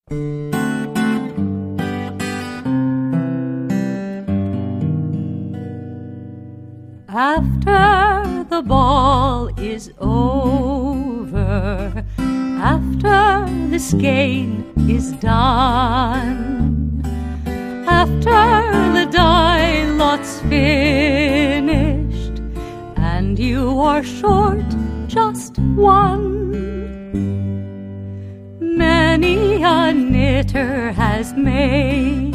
After the ball is over, after this game is done, after the die lot's finished, and you are short just one, many a knitter has made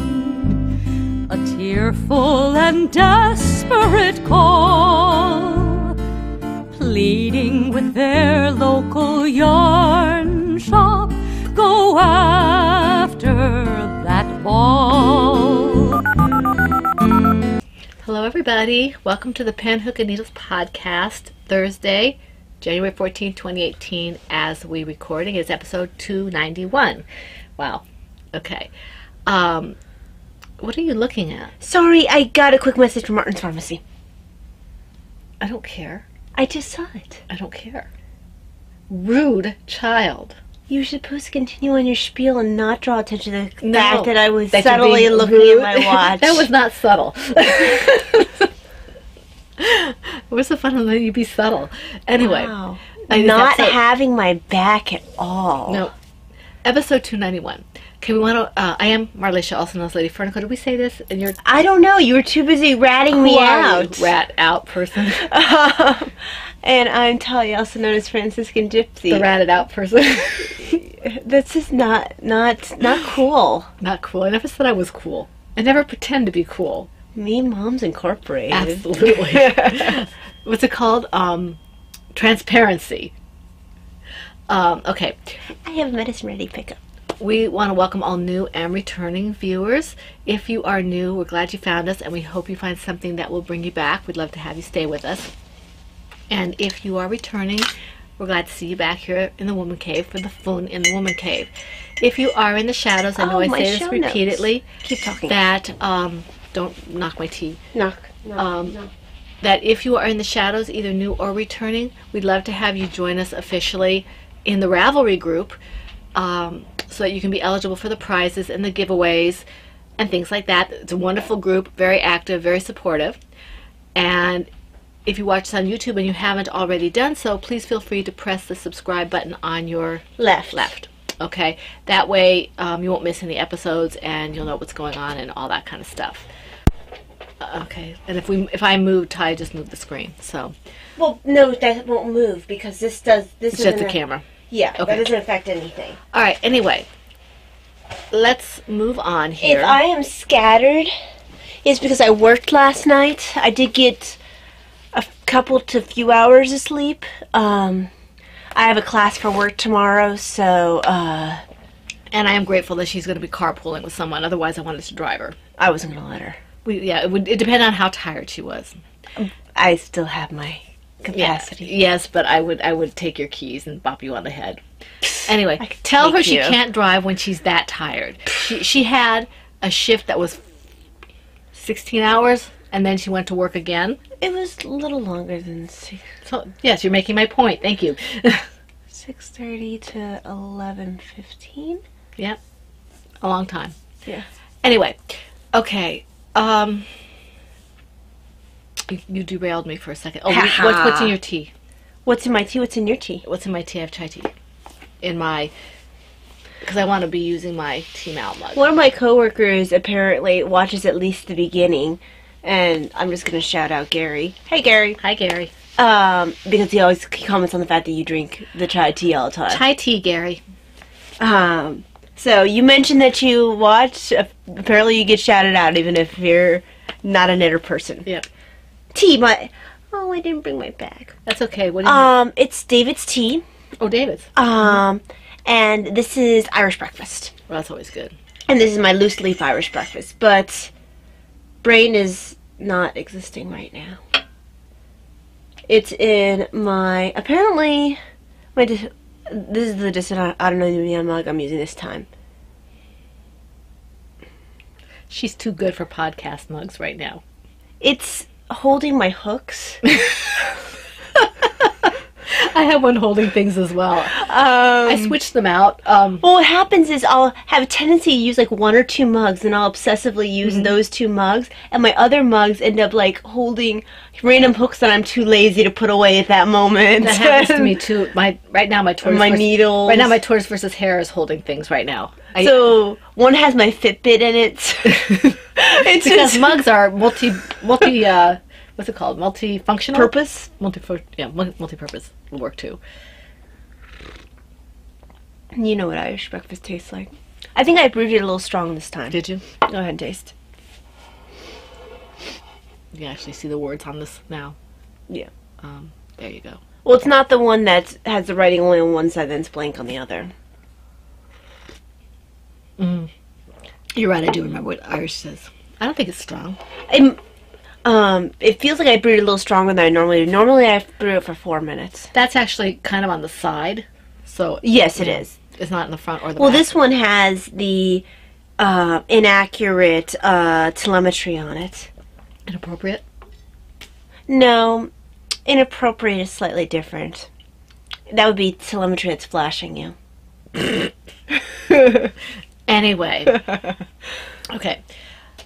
a tearful and desperate call, pleading with their local yarn shop, go after that ball. Hello everybody, welcome to the Pen, Hook, and Needles podcast, Thursday, January 14, 2018, as we recording. It's episode 291. Wow. Okay. What are you looking at? Sorry, I got a quick message from Martin's Pharmacy. I don't care. I just saw it. I don't care. Rude child. You were supposed to continue on your spiel and not draw attention to the No, fact that I was that you're subtly being looking rude. at my watch. That was not subtle. What's the fun of letting you be subtle? Anyway. Wow. Not having my back at all. No. Episode 291. Okay, we want to, I am Marlisha, also known as Lady Fernico. Did we say this? And you're I don't know. You were too busy ratting me out. Rat out person. And I'm Talia, also known as Franciscan Gypsy. The ratted out person. That's just not cool. Not cool. I never said I was cool. I never pretend to be cool. Me Moms Incorporated. Absolutely. What's it called? Transparency. Okay. I have a medicine ready pickup. We want to welcome all new and returning viewers. If you are new, we're glad you found us, and we hope you find something that will bring you back. We'd love to have you stay with us. And if you are returning, we're glad to see you back here in the Woman Cave for the fun in the Woman Cave. If you are in the shadows, I know I say this repeatedly. Keep talking. That, don't knock my tea. Knock. That if you are in the shadows, either new or returning, we'd love to have you join us officially in the Ravelry group, so that you can be eligible for the prizes and the giveaways and things like that. It's a wonderful group, very active, very supportive. And if you watch this on YouTube and you haven't already done so, please feel free to press the subscribe button on your left. Okay, that way you won't miss any episodes and you'll know what's going on and all that kind of stuff. Okay, and if I move, Ty just moved the screen. So, well, no, that won't move because this it's just the camera. Yeah, okay. That doesn't affect anything. All right. Anyway, let's move on here. If I am scattered, it's because I worked last night. I did get a couple to few hours of sleep. I have a class for work tomorrow, so. And I am grateful that she's going to be carpooling with someone. Otherwise, I wanted to drive her. I wasn't going to let her. It depended on how tired she was. I still have my capacity. Yeah, yes, but I would take your keys and bop you on the head. Anyway, tell her she can't drive when she's that tired. She had a shift that was 16 hours, and then she went to work again. It was a little longer than 6. So, yes, you're making my point. Thank you. 6:30 to 11:15. Yep, a long time. Yeah. Anyway, okay. You derailed me for a second. Oh, what's in your tea? What's in my tea? What's in your tea? What's in my tea? I have chai tea. Because I want to be using my tea mal mug. One of my coworkers apparently watches at least the beginning, and I'm just going to shout out Gary. Hey, Gary. Hi, Gary. Because he always comments on the fact that you drink the chai tea all the time. Chai tea, Gary. So you mentioned that you watch. Apparently, you get shouted out even if you're not a knitter person. Yep. Tea, I didn't bring my bag. That's okay. What do you mean? It's David's tea. Oh, David's. And this is Irish breakfast. Well, that's always good. And this is my loose leaf Irish breakfast. But brain is not existing right now. It's in my, apparently, this is the distant autonomy mug I'm using this time. She's too good for podcast mugs right now. It's holding my hooks. I have one holding things as well. I switched them out. Well, what happens is I'll have a tendency to use like 1 or 2 mugs, and I'll obsessively use those 2 mugs, and my other mugs end up like holding random hooks that I'm too lazy to put away at that moment. That happens to me too. Right now my needles. Right now my tortoise versus hare is holding things right now. So one has my Fitbit in it. It's because mugs are multi what's it called? Multifunctional? Purpose? Multi-purpose will work too. You know what Irish breakfast tastes like. I think I brewed it a little strong this time. Did you? Go ahead and taste. You can actually see the words on this now. Yeah. There you go. Well, it's not the one that has the writing only on one side, then it's blank on the other. You're right, I do remember what Irish says. I don't think it's strong. It feels like I brewed it a little stronger than I normally do. Normally I brew it for 4 minutes. That's actually kind of on the side. So yes, it is. It's not in the front or the back. Well, this one has the inaccurate telemetry on it. Inappropriate? No, inappropriate is slightly different. That would be telemetry that's flashing you. Anyway. Okay.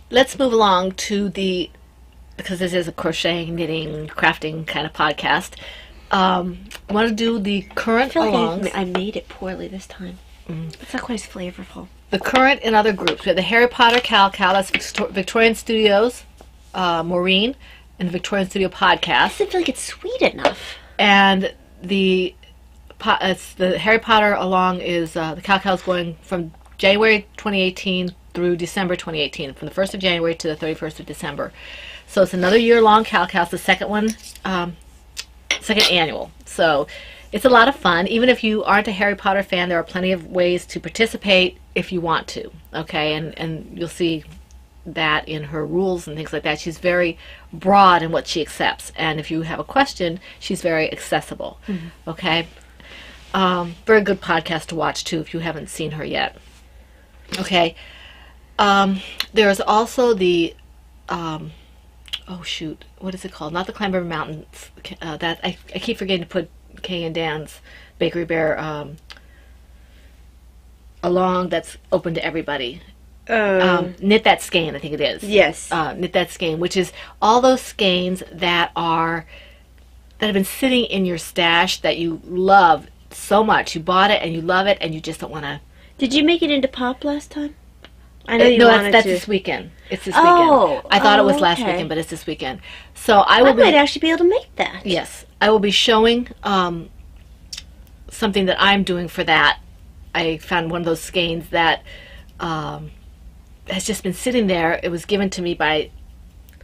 Let's move along to because this is a crocheting, knitting, crafting kind of podcast. I want to do the current alongs. I made it poorly this time. It's not quite as flavorful. The current and other groups. We have the Harry Potter Cal, that's Victorian Studios, Maureen, and the Victorian Studio Podcast. I feel like it's sweet enough. And the Harry Potter along is the Cal is going from January 2018 through December 2018, from the 1st of January to the 31st of December. So it's another year-long Cal. It's the second one, second annual. So it's a lot of fun. Even if you aren't a Harry Potter fan, there are plenty of ways to participate if you want to. Okay, and you'll see that in her rules and things like that. She's very broad in what she accepts, and if you have a question, she's very accessible. Okay, very good podcast to watch too if you haven't seen her yet. Okay, there's also the oh shoot, what is it called? Not the Climb Over Mountains. That I keep forgetting to put Kay and Dan's Bakery Bear along. That's open to everybody. Knit That Skein, I think it is. Yes. Knit That Skein, which is all those skeins that have been sitting in your stash that you love so much. You bought it and you love it and you just don't want to. Did you make it into pop last time? I know you no, wanted that's to. this weekend. It's this weekend. I thought it was last weekend, but it's this weekend. So I might actually be able to make that. Yes, I will be showing something that I'm doing for that. I found one of those skeins that has just been sitting there. It was given to me by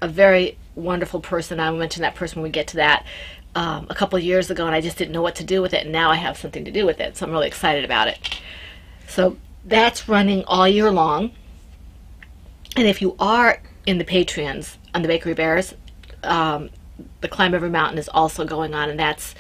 a very wonderful person. I will mention that person when we get to that. A couple of years ago, and I just didn't know what to do with it, and now I have something to do with it, so I'm really excited about it. So that's running all year long. And if you are in the Patreons on the Bakery Bears, the Climb Every Mountain is also going on, and that's,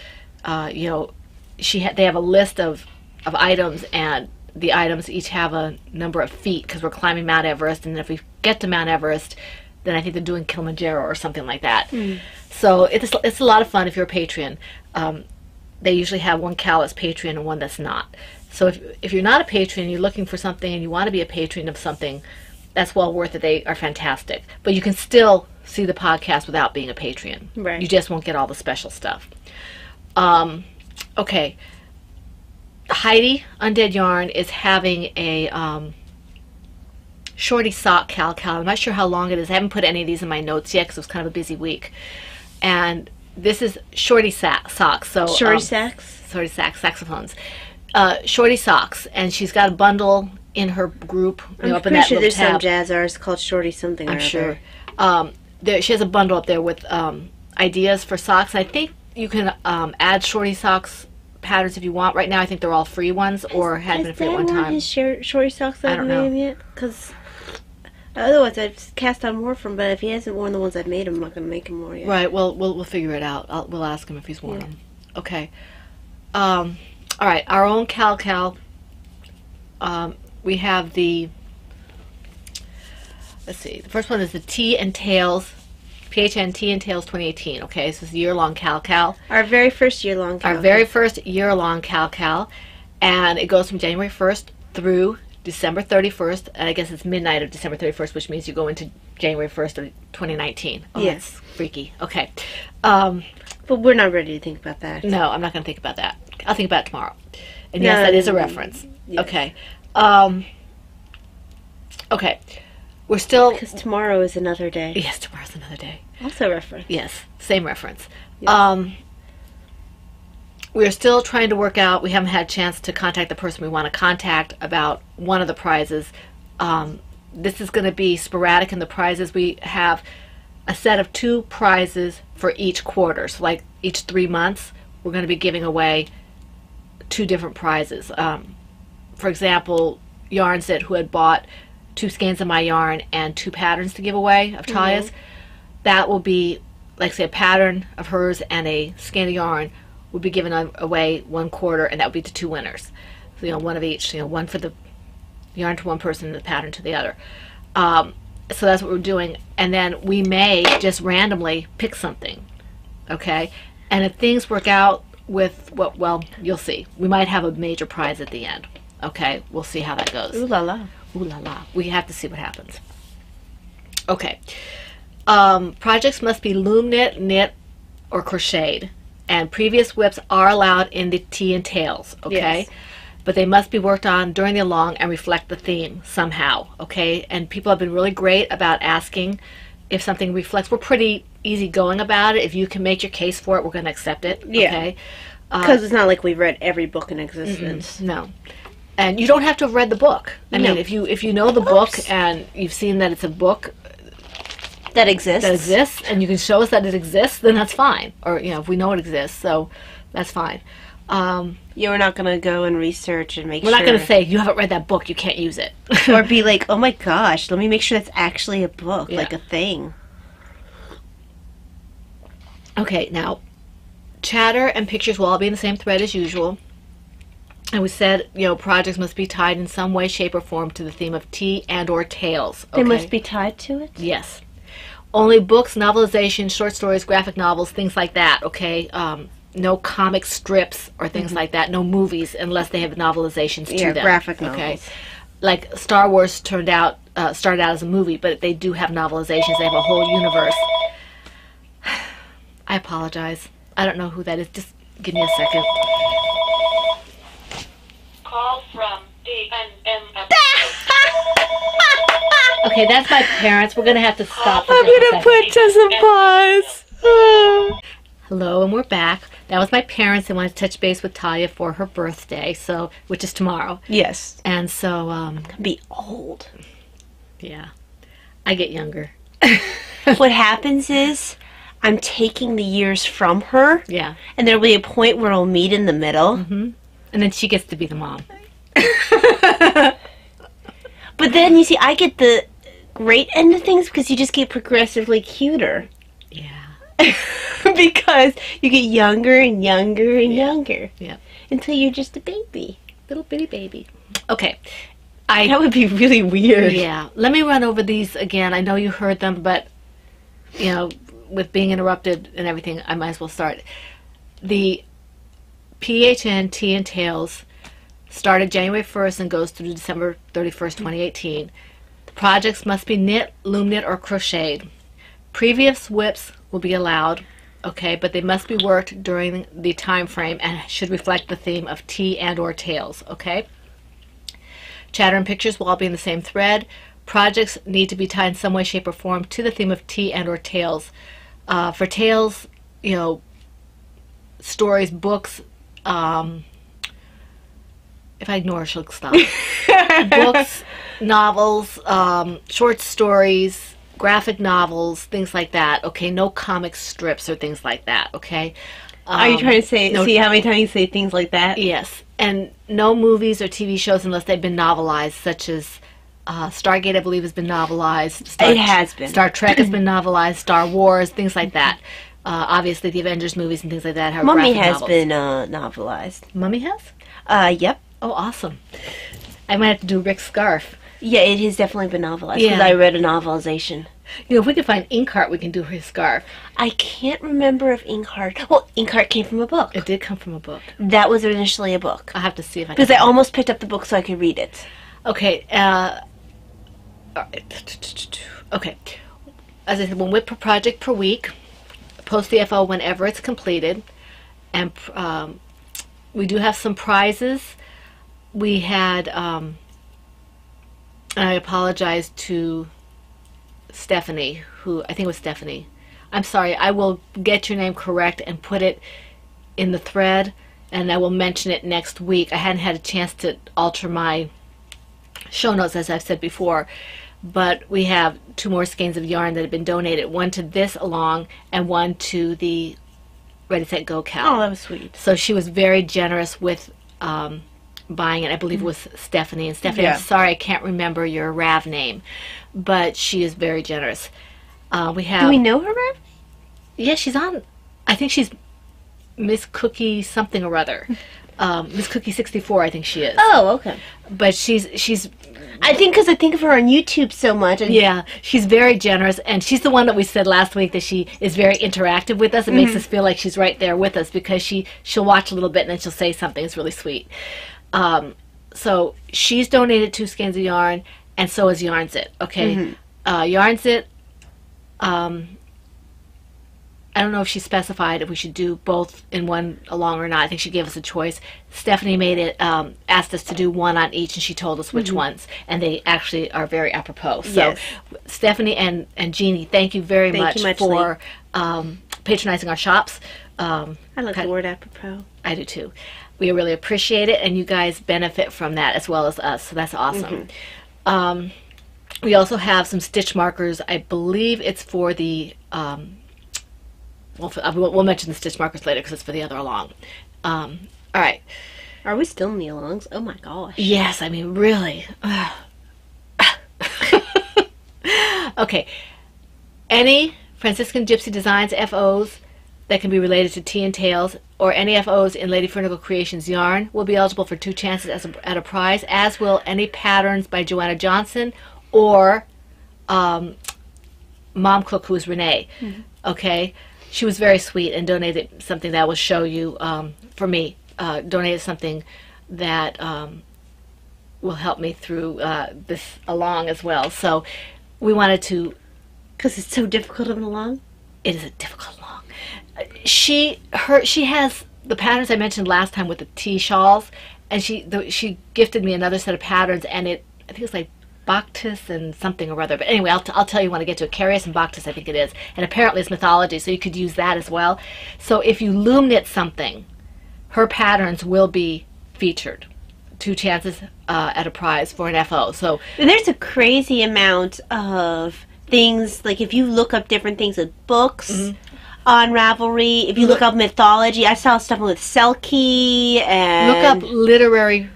you know, they have a list of items, and the items each have a number of feet because we're climbing Mount Everest, and if we get to Mount Everest, then I think they're doing Kilimanjaro or something like that. So it's a lot of fun if you're a Patreon. They usually have one Cal that's Patreon and one that's not. So if you're not a patron, you're looking for something and you want to be a patron of something, that's well worth it. They are fantastic. But you can still see the podcast without being a Patreon. Right. You just won't get all the special stuff. Okay. Heidi Undead Yarn is having a shorty sock cal. I'm not sure how long it is. I haven't put any of these in my notes yet because it was kind of a busy week. And this is shorty socks. So shorty sacks? Shorty sacks, saxophones. Shorty socks, and she's got a bundle in her group. You know, I'm up in pretty that sure little there's tab. some jazz artists called Shorty something. I'm sure. She has a bundle up there with ideas for socks. I think you can add shorty socks patterns if you want. Right now, I think they're all free ones, or had been free at one time. His shorty socks that I I've don't made know. him yet? Because otherwise, I've cast on more from. But if he hasn't worn the ones I've made him, I'm not going to make him more yet. Right. Well, we'll figure it out. We'll ask him if he's worn them. Okay. All right. Our own Cal. We have the. Let's see. The first one is the Tea and Tails PHNT and Tales 2018. Okay, this is year-long Cal. Our very first year-long Cal. Our very first year-long Cal. And it goes from January 1st through December 31st. And I guess it's midnight of December 31st, which means you go into January 1st of 2019. Oh, yes. That's freaky. Okay. But we're not ready to think about that. No, I'm not going to think about that. I'll think about it tomorrow. And yes, that is a reference. Yes. Okay. Okay. We're still... Because tomorrow is another day. Yes, tomorrow's another day. Also a reference. Yes, same reference. Yes. We're still trying to work out. We haven't had a chance to contact the person we want to contact about one of the prizes. This is going to be sporadic in the prizes. We have a set of 2 prizes for each quarter. So like each 3 months, we're going to be giving away 2 different prizes. For example, Yarnsit, who had bought 2 skeins of my yarn and 2 patterns to give away of Talia's, that will be, like say, a pattern of hers and a skein of yarn will be given away 1 quarter, and that would be to 2 winners. So, you know, 1 of each. You know, 1 for the yarn to one person and the pattern to the other. So that's what we're doing. And then we may just randomly pick something, okay? And if things work out with, well, you'll see. We might have a major prize at the end, okay? We'll see how that goes. Ooh la la. Ooh la la. We have to see what happens. Okay. Projects must be loom knit, or crocheted. And previous whips are allowed in the tea and tails, okay? Yes. But they must be worked on during the along and reflect the theme somehow, okay? And people have been really great about asking if something reflects. We're pretty easygoing about it. If you can make your case for it, we're going to accept it, okay? Because it's not like we've read every book in existence. No. And you don't have to have read the book. I mean, if you know the book and you've seen that it's a book that exists, and you can show us that it exists, then that's fine. Or, you know, if we know it exists, so that's fine. We're not going to go and research and make We're not going to say, you haven't read that book, you can't use it. Or be like, oh my gosh, let me make sure that's actually a book, Yeah. like a thing. Okay, now, chatter and pictures will all be in the same thread as usual. And we said, you know, projects must be tied in some way, shape, or form to the theme of tea and or tales. Okay? They must be tied to it? Yes. Only books, novelizations, short stories, graphic novels, things like that, okay? No comic strips or things like that. No movies unless they have novelizations to them. Graphic novels. Okay? Like Star Wars started out as a movie, but they do have novelizations. They have a whole universe. I apologize. I don't know who that is. Just give me a second. Call from DNM. Okay, that's my parents. We're going to have to stop. I'm going to put just a pause. Hello, and we're back. That was my parents. They wanted to touch base with Talia for her birthday, so which is tomorrow. Yes. And so, Be old. yeah, I get younger. What happens is, I'm taking the years from her. Yeah. And there'll be a point where we'll meet in the middle. Mm-hmm. And then she gets to be the mom. But then, you see, I get the great end of things because you just get progressively cuter. Yeah. Because you get younger and younger and younger. Yeah. Until you're just a baby. Little bitty baby. Okay. That would be really weird. Yeah. Let me run over these again. I know you heard them, but, you know, with being interrupted and everything, I might as well start. The PHN Tea and Tales started January 1st and goes through December 31st, 2018. The projects must be knit, loom knit, or crocheted. Previous whips will be allowed, okay, but they must be worked during the time frame and should reflect the theme of tea and or tales, okay? Chatter and pictures will all be in the same thread. Projects need to be tied in some way, shape, or form to the theme of tea and or tales. For tales, you know, stories, books, if I ignore her, she'll stop. Books, novels, short stories, graphic novels, things like that. Okay, no comic strips or things like that. Okay. Are you trying to say, see how many times you say things like that? Yes, and no movies or TV shows unless they've been novelized, such as Stargate, I believe, has been novelized. It has been. Star Trek has been novelized. Star Wars, things like that. Obviously, the Avengers movies and things like that have Mummy graphic has novels. been novelized. Mummy has? Yep. Oh, awesome. I might have to do Rick's scarf. Yeah, it has definitely been novelized because Yeah. I read a novelization. You know, if we could find Inkheart, we can do his scarf. I can't remember if Inkheart... Well, Inkheart came from a book. It did come from a book. That was initially a book. I'll have to see if I can. Because I almost picked up the book so I could read it. Okay. Okay. As I said, 1 WIP per project per week. Post the FO whenever it's completed. And we do have some prizes. We had... and I apologize to Stephanie, who... I think it was Stephanie. I'm sorry. I will get your name correct and put it in the thread. And I will mention it next week. I hadn't had a chance to alter my show notes, as I've said before, but we have 2 more skeins of yarn that have been donated, one to this along and one to the Ready Set Go Cal. Oh, that was sweet. So she was very generous with buying it. I believe it was Stephanie. And Stephanie, Yeah. I'm sorry I can't remember your Rav name, but she is very generous. We have... Do we know her, Rev? Yeah, she's on... I think she's Miss Cookie something or other. Miss Cookie 64, I think she is. Oh, okay. But she's I think because I think of her on YouTube so much. And yeah, she's very generous, and she's the one that we said last week that she is very interactive with us. It makes us feel like she's right there with us because she'll watch a little bit and then she'll say something. It's really sweet. So she's donated 2 skeins of yarn, and so is Yarns It. Okay, Yarns It. I don't know if she specified if we should do both in one along or not. I think she gave us a choice. Stephanie made it, asked us to do one on each, and she told us which ones, and they actually are very apropos. So, Yes. Stephanie and Jeannie, thank you very Thank much, you much, for patronizing our shops. I like the word apropos. I do too. We really appreciate it, and you guys benefit from that as well as us, so that's awesome. We also have some stitch markers. I believe it's for the... we'll mention the stitch markers later because it's for the other along. All right. Are we still in the alongs? Oh my gosh. Yes, I mean, really. Okay. Any Franciscan Gypsy Designs FOs that can be related to Tea and Tails, or any FOs in Lady Fernicle Creations yarn, will be eligible for 2 chances at a prize, as will any patterns by Joanna Johnson or Mom Cook, who is Renee. Okay? She was very sweet and donated something that will show you, for me, donated something that will help me through this along as well. So we wanted to... Because it's so difficult of an along? It is a difficult along. She has the patterns I mentioned last time with the tea shawls, and she gifted me another set of patterns, and I think it's like Bacchus and something or other. But anyway, I'll tell you when I get to it. Carius and Bacchus, I think it is. And apparently it's mythology, so you could use that as well. So if you loom knit something, her patterns will be featured. 2 chances at a prize for an FO. So There's a crazy amount of things, like if you look up different things with books on Ravelry, if you look up mythology, I saw stuff with Selkie and... look up literary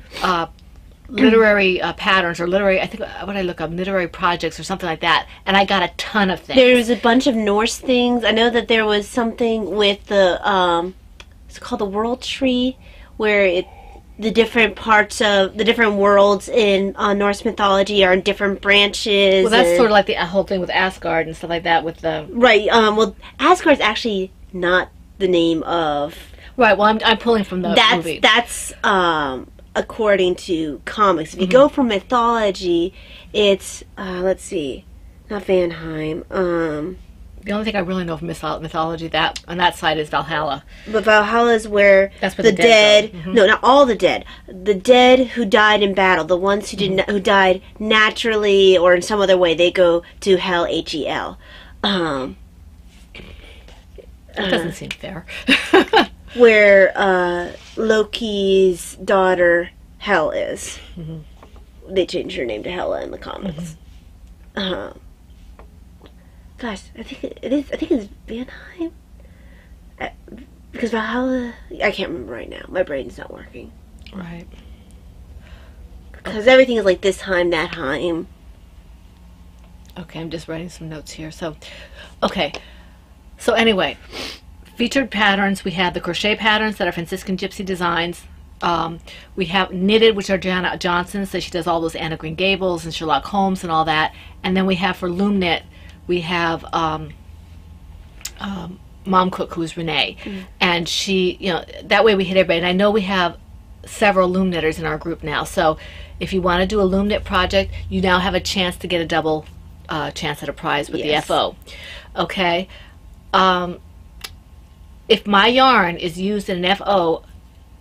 patterns or literary, I think, what did I look up? Literary projects or something like that. And I got a ton of things. There's a bunch of Norse things. I know that there was something with the, it's called the World Tree, where the different parts of the different worlds in Norse mythology are in different branches. Well, that's sort of like the whole thing with Asgard and stuff like that with the... Right, well, Asgard's actually not the name of... Right, well, I'm pulling from the movie. That's, according to comics. If you go from mythology, it's, let's see, not Vanheim, the only thing I really know of mythology that on that side is Valhalla. but Valhalla is where, That's where the the dead go. no, not all the dead who died in battle, the ones who who died naturally or in some other way, they go to Hel, Hel. That doesn't seem fair. Where Loki's daughter Hel is. They changed her name to Hela in the comics. Gosh, I think it is. I think it's Vanheim. Because Valhalla, I can't remember right now. My brain's not working. Right. Because everything is like this time, that time. Okay, I'm just writing some notes here. So, okay. So anyway, featured patterns. We had the crochet patterns that are Franciscan Gypsy Designs. We have knitted, which are Joanna Johnson, so she does all those Anna Green Gables and Sherlock Holmes and all that. And then we have for loom knit, we have Mom Cook, who's Renee, and she, that way we hit everybody. And I know we have several loom knitters in our group now, so if you want to do a loom knit project, you now have a chance to get a double chance at a prize with the FO. Okay. If my yarn is used in an FO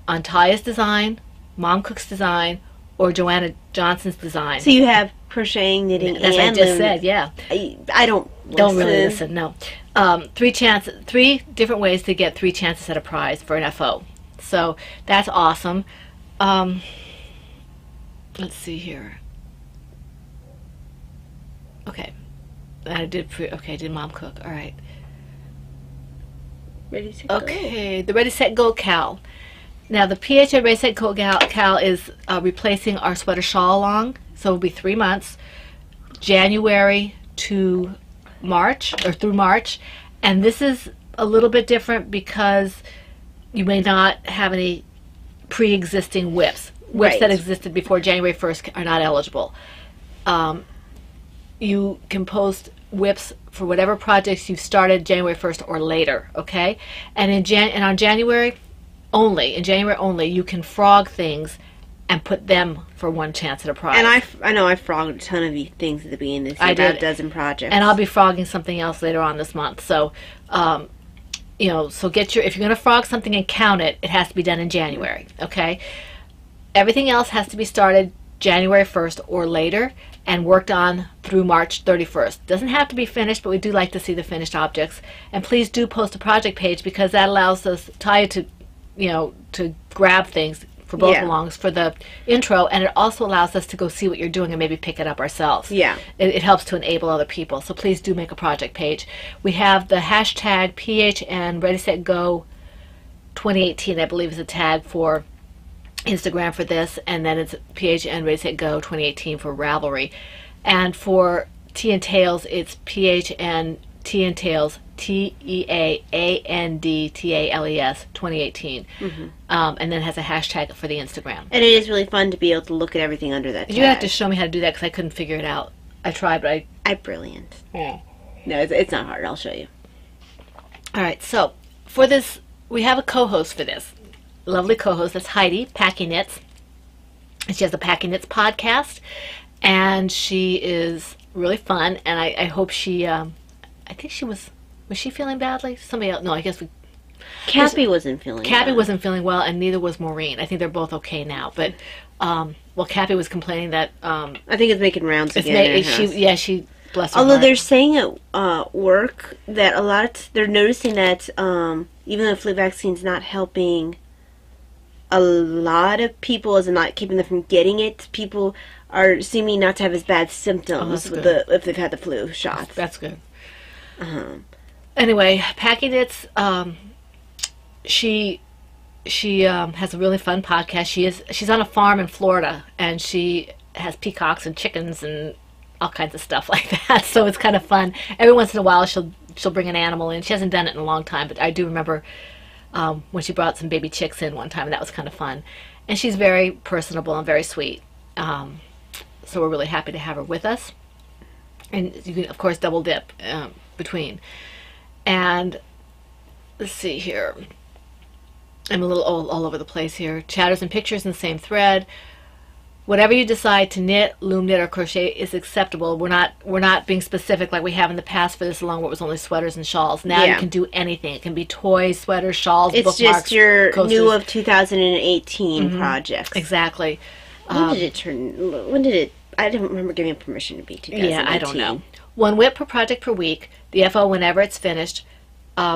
on Talia's design, Mom Cook's design, or Joanna Johnson's design. So you have crocheting, knitting, That's and what I just said, yeah. I don't really listen, no. 3 different ways to get 3 chances at a prize for an FO. So that's awesome. Let's see here. Okay. I did Mom Cook. All right. Ready, set, go. Okay, the Ready, Set, Go Cal. Now the PHA Ready, Set, Go Cal is replacing our sweater shawl along. So it'll be 3 months, January to March, or through March. And this is a little bit different because you may not have any pre-existing whips. Whips that existed before January 1st are not eligible. You can post whips for whatever projects you've started January 1st or later, okay? And on January only, you can frog things and put them for 1 chance at a prize. And I know I frogged a ton of these things at the beginning of this year, about a dozen projects. And I'll be frogging something else later on this month. So, so if you're going to frog something and count it, it has to be done in January, okay? Everything else has to be started January 1st or later and worked on through March 31st. Doesn't have to be finished, but we do like to see the finished objects. And please do post a project page because that allows us, Talia, to grab things for both alongs for the intro, and it also allows us to go see what you're doing and maybe pick it up ourselves. Yeah. It helps to enable other people. So please do make a project page. We have the hashtag PHN Ready Set Go 2018, I believe, is a tag for Instagram for this, and then it's PHN Ready Set Go 2018 for Ravelry. And for Tea and Tails, it's PHN Tea and Tails TEAANDTALES 2018, and then has a hashtag for the Instagram. And it is really fun to be able to look at everything under that tag. You have to show me how to do that because I couldn't figure it out. I tried, but I'm brilliant. Yeah. No, it's not hard. I'll show you. All right. So for this, we have a co-host for this. Lovely co-host. That's Heidi, Packing Knits. And she has a Packing Knits podcast, and she is really fun. And I hope she. I think she was she feeling badly? Somebody else? No, I guess Cappy wasn't feeling. Cappy wasn't feeling well, and neither was Maureen. I think they're both okay now. But Cappy was complaining that I think it's making rounds again. She bless her Although heart. They're saying at work that they're noticing that even though flu vaccine's not helping a lot of people, as in not keeping them from getting it, people are seeming not to have as bad symptoms if they've had the flu shots. That's good. Anyway, Packing Knits, she has a really fun podcast. She's on a farm in Florida, and she has peacocks and chickens and all kinds of stuff like that. So it's kind of fun. Every once in a while, she'll bring an animal in. She hasn't done it in a long time, but I do remember when she brought some baby chicks in one time, and that was kind of fun. And she's very personable and very sweet. So we're really happy to have her with us. And you can, of course, double dip between. And let's see here. I'm a little all over the place here. Chatters and pictures in the same thread. Whatever you decide to knit, loom knit, or crochet is acceptable. We're not being specific like we have in the past for this long where it was only sweaters and shawls. Now you can do anything. It can be toys, sweaters, shawls, bookmarks, just your coasters. new of 2018 projects. Exactly. When did it? I don't remember giving permission to be 2018. Yeah, I don't know. 1 whip per project per week. The FO whenever it's finished.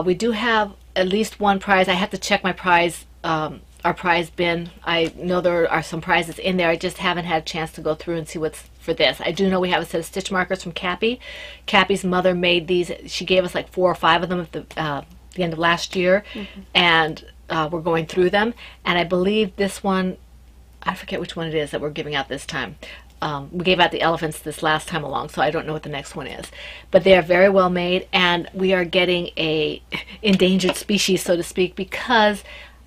We do have at least 1 prize. I have to check my prize, our prize bin. I know there are some prizes in there. I just haven't had a chance to go through and see what's for this. I do know we have a set of stitch markers from Cappy. Cappy's mother made these. She gave us like 4 or 5 of them at the end of last year, and we're going through them. And I believe this one, I forget which one it is that we're giving out this time. We gave out the elephants this last time along, so I don't know what the next one is. But they are very well made, and we are getting a endangered species, so to speak, because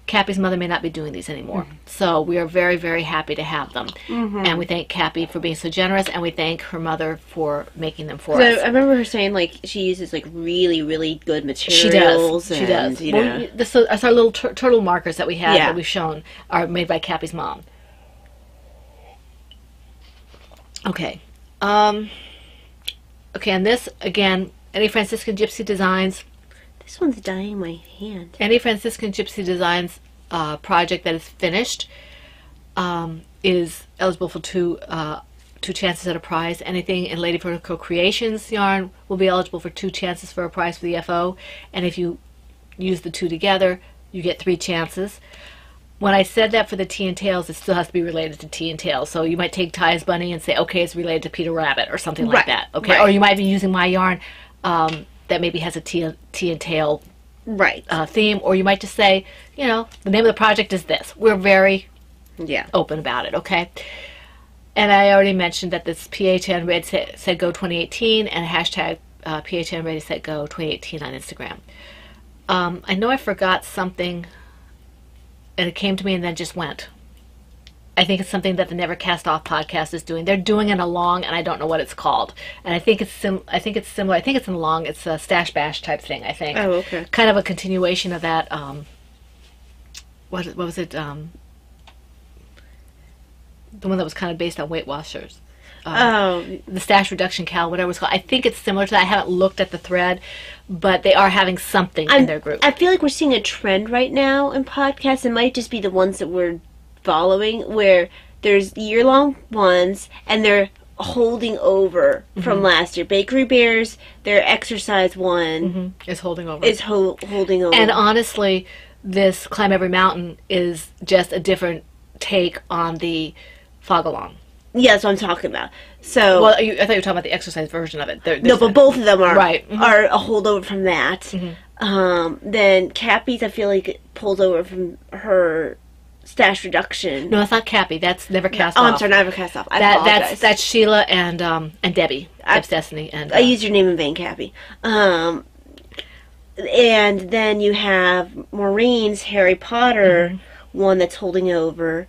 Cappy's mother may not be doing these anymore. So we are very, very happy to have them. And we thank Cappy for being so generous, and we thank her mother for making them for us. I remember her saying, like, she uses, like, really, really good materials. She does. You know. Well, that's our little turtle markers that we have that we've shown are made by Cappy's mom. Okay. Okay, and this, again, any Franciscan Gypsy Designs. This one's dying my hand. Any Franciscan Gypsy Designs project that is finished is eligible for two chances at a prize. Anything in Lady Vertical Creations yarn will be eligible for 2 chances for a prize for the FO. And if you use the 2 together, you get 3 chances. When I said that for the Tea and Tails, it still has to be related to Tea and Tails. So you might take Ty's Bunny and say, okay, it's related to Peter Rabbit or something like that. Okay, or you might be using my yarn that maybe has a tea and tail theme, or you might just say, you know, the name of the project is this. We're very open about it, okay? And I already mentioned that this PHN Ready Set Go 2018 and hashtag PHN Ready Set Go 2018 on Instagram. I know I forgot something, and it came to me and then just went. I think it's something that the Never Cast Off podcast is doing. They're doing it along, and I don't know what it's called. And I think it's similar. I think it's in along. It's a Stash Bash type thing, I think. Oh, okay. Kind of a continuation of that. What was it? The one that was kind of based on Weight Watchers. The Stash Reduction Cal, whatever it's called. I think it's similar to that. I haven't looked at the thread, but they are having something in their group. I feel like we're seeing a trend right now in podcasts. It might just be the ones that we're following, where there's year-long ones and they're holding over from last year. Bakery Bears, their exercise one is holding over. Holding over. And honestly, this Climb Every Mountain is just a different take on the Fog-Along. Yeah, that's what I'm talking about. So, well, I thought you were talking about the exercise version of it. No, but both of them are are a holdover from that. Then Cappy's, I feel like, it pulls over from her Stash Reduction. No, that's not Cappy. That's Never Cast Off. Oh, I'm sorry, Never Cast Off. I apologize. That's Sheila and Debbie. Debb's Destiny. And I used your name in vain, Cappy. And then you have Maureen's Harry Potter one that's holding over.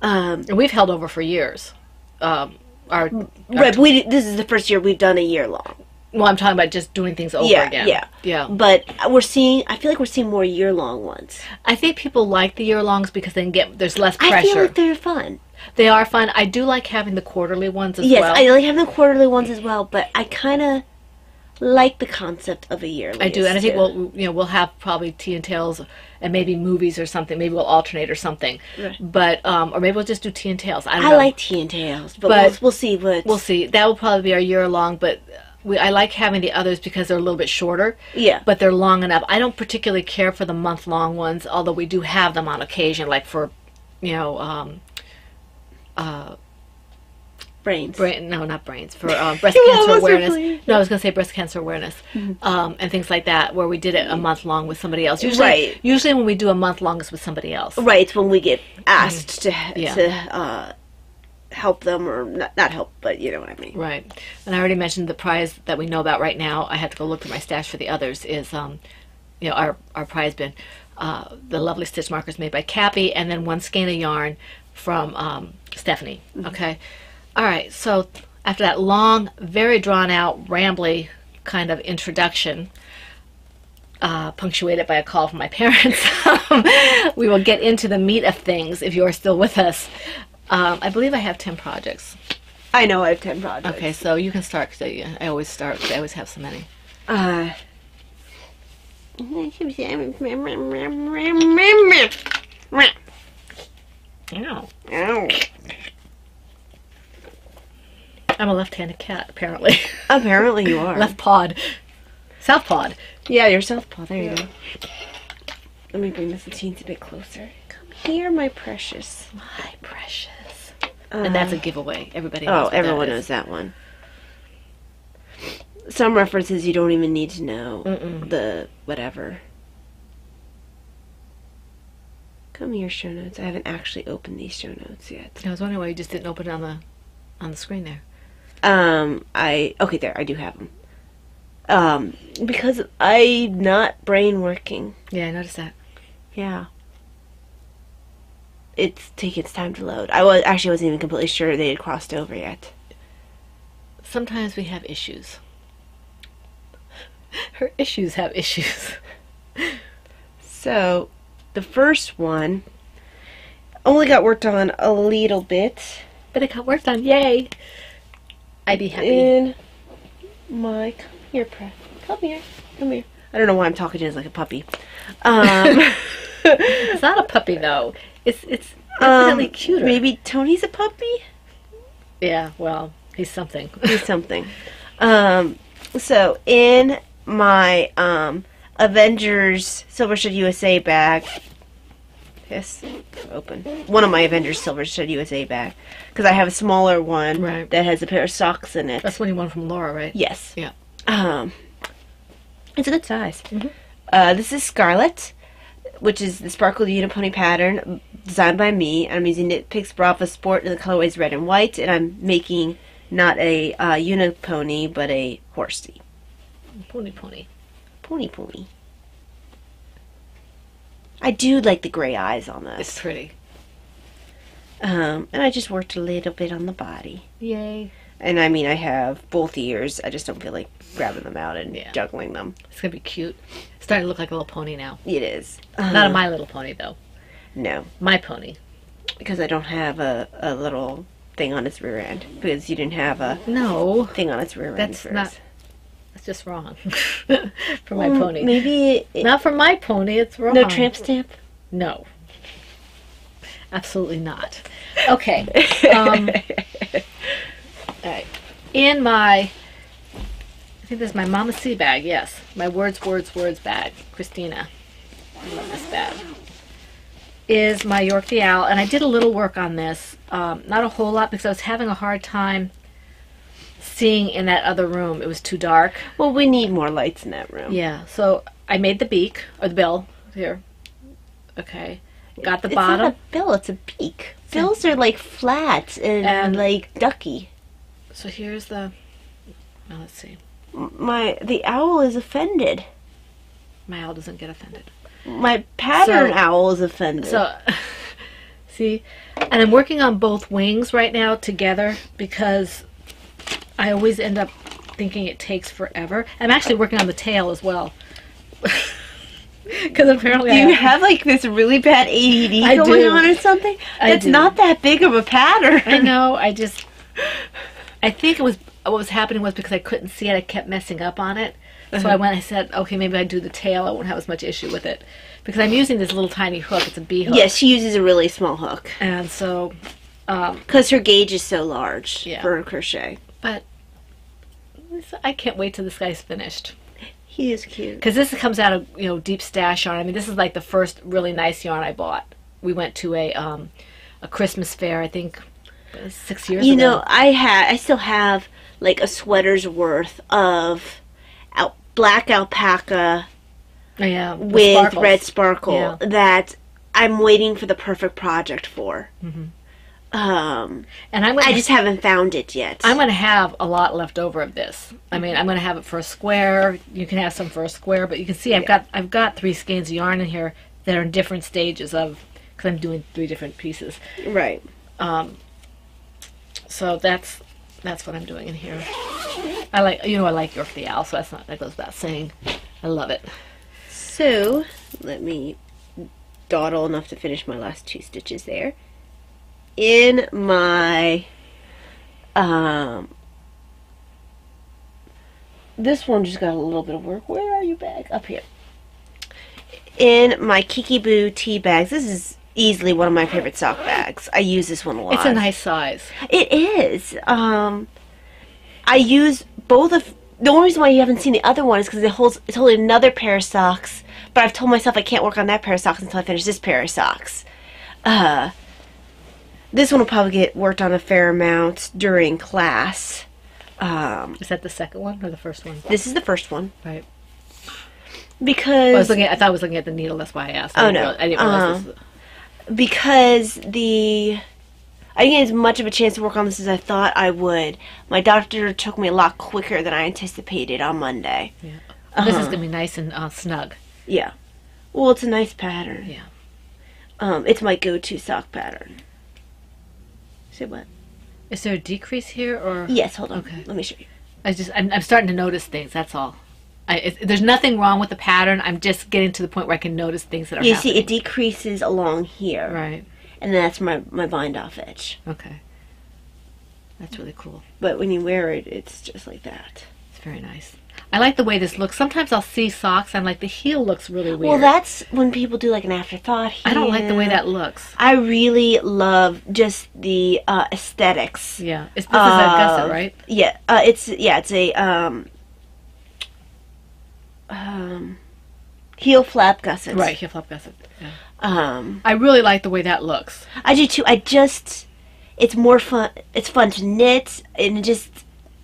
And we've held over for years. This is the first year we've done a year long. Well, I'm talking about just doing things over again. Yeah. But I feel like we're seeing more year-long ones. I think people like the year-longs because there's less pressure. I feel like they're fun. They are fun. I do like having the quarterly ones as well. Yes, I like having the quarterly ones as well, but I kind of like the concept of a yearly. I do, and I think we'll have probably Tea and Tails and maybe movies or something. Maybe we'll alternate or something. Right. But or maybe we'll just do Tea and Tails. I don't know. I like Tea and Tails, but we'll see. We'll see. That will probably be our year-long, but I like having the others because they're a little bit shorter. Yeah. But they're long enough. I don't particularly care for the month-long ones, although we do have them on occasion, like for, brains. No, not brains. For breast cancer awareness. No, I was going to say breast cancer awareness. And things like that, where we did it a month-long with somebody else. Usually when we do a month-long, it's with somebody else. Right, it's when we get asked to help them, or not help, but you know what I mean. Right. And I already mentioned the prize that we know about right now. I had to go look through my stash for the others. Is our prize bin, the lovely stitch markers made by Cappy, and then one skein of yarn from Stephanie. Okay. All right. So after that long, very drawn out, rambly kind of introduction, punctuated by a call from my parents, we will get into the meat of things. If you are still with us. I believe I have 10 projects. I know I have 10 projects. Okay, so you can start, because I always start, because I always have so many. Ow. I'm a left-handed cat, apparently. Apparently you are. Left pawed. South pawed. Yeah, you're south pawed. There you go. Let me bring this a teensy bit closer. Come here, my precious. My precious. And that's a giveaway. Everybody knows what everyone that knows that one. Some references you don't even need to know. The whatever. Come here, show notes. I haven't actually opened these show notes yet. I was wondering why you just didn't open it on the screen there. Okay, there, I do have them. Because I'm not brain working. Yeah, I noticed that. Yeah. it's taking its time to load. I wasn't even completely sure they had crossed over yet. Sometimes we have issues. Her issues have issues. So, the first one only got worked on a little bit. But it got worked on. Yay! I'd be happy. In my... Come here, Prep. Come here. Come here. I don't know why I'm talking to you as like a puppy. It's not a puppy, though. It's really cuter. Maybe Tony's a puppy? Yeah, well, he's something. He's something. So, in my Avengers Silver Shed USA bag... Yes, open. One of my Avengers Silver Shed USA bag. Because I have a smaller one Right. that has a pair of socks in it. That's one you won from Laura, right? Yes. Yeah. It's a good size. Mhm. This is Scarlet, which is the sparkle unipony pattern designed by me. I'm using Knit Picks Brava Sport in the colorways red and white, and I'm making not a unipony, but a horsey. Pony. Pony. I do like the gray eyes on this. It's pretty. And I just worked a little bit on the body. Yay. And I mean, I have both ears. I just don't feel like grabbing them out and Yeah. juggling them. It's going to be cute. It's starting to look like a little pony now. It is. Not a My Little Pony, though. No. My pony. Because I don't have a little thing on its rear end. Because you didn't have a No. thing on its rear end. That's first. not... That's just wrong. For my pony. Maybe... Not for my pony, it's wrong. No tramp stamp? No. Absolutely not. Okay. All right. In my... I think this is my Mama C bag, yes. My Words bag. Christina. I love this bag. Is my York the Owl. And I did a little work on this. Not a whole lot because I was having a hard time seeing in that other room. It was too dark. Well, we need more lights in that room. Yeah, so I made the beak, or the bill, here. Okay. Got the bottom. It's not a bill, it's a beak. Bills are like flat and like ducky. So here's the, well, let's see. The owl is offended. My owl doesn't get offended. My pattern So- owl is offended. So, see, and I'm working on both wings right now together because I always end up thinking it takes forever. I'm actually working on the tail as well. Because apparently you have like this really bad ADD I going do. on or something? I That's do. not that big of a pattern. I know, I think it was, what was happening was because I couldn't see it, I kept messing up on it. So I said, okay, maybe I'd do the tail, I won't have as much issue with it. Because I'm using this little tiny hook, it's a bee hook. Yes, she uses a really small hook. And so, Because her gauge is so large Yeah. for crochet. but I can't wait till this guy's finished. He is cute. Because this comes out of, deep stash yarn. I mean, this is like the first really nice yarn I bought. We went to a Christmas fair, I think, 6 years ago. You know, I still have like a sweater's worth of black alpaca yeah, the with sparkles. red sparkle Yeah. that I'm waiting for the perfect project for. And I'm gonna, I just haven't found it yet. I'm going to have a lot left over of this. I mean, I'm going to have it for a square. You can have some for a square, but you can see I've got 3 skeins of yarn in here that are in different stages of, because I'm doing 3 different pieces. Right. So that's what I'm doing in here. I like York the Owl, so that goes without saying. I love it. So, let me dawdle enough to finish my last 2 stitches there. In my, this one just got a little bit of work. Where are you, bag? Up here. In my Kiki Boo tea bags, this is easily one of my favorite sock bags. I use this one a lot. It's a nice size. It is. I use both of. The only reason why you haven't seen the other one is because it's holding another pair of socks. But I've told myself I can't work on that pair of socks until I finish this pair of socks. This one will probably get worked on a fair amount during class. Is that the second one or the first one? This is the first one Right. because I thought I was looking at the needle. That's why I asked. Oh, no. I didn't realize this. because I didn't get as much of a chance to work on this as I thought I would. My doctor took me a lot quicker than I anticipated on Monday. Yeah. This is gonna be nice and snug. Yeah. Well, it's a nice pattern. Yeah. It's my go-to sock pattern. Say what? Is there a decrease here, or? Yes, hold on. Okay. Let me show you. I'm starting to notice things. That's all. There's nothing wrong with the pattern. I'm just getting to the point where I can notice things that are You happening. see, it decreases along here. Right. And that's my bind-off edge. Okay. That's really cool. But when you wear it, it's just like that. It's very nice. I like the way this looks. Sometimes I'll see socks, I'm like, the heel looks really weird. Well, that's when people do like an afterthought heel. I don't like the way that looks. I really love just the aesthetics. Yeah. This is a gusset, right? Yeah. It's a heel flap gusset. Right, heel flap gusset. Yeah. Um, I really like the way that looks. I do too. It's more fun. It's fun to knit, and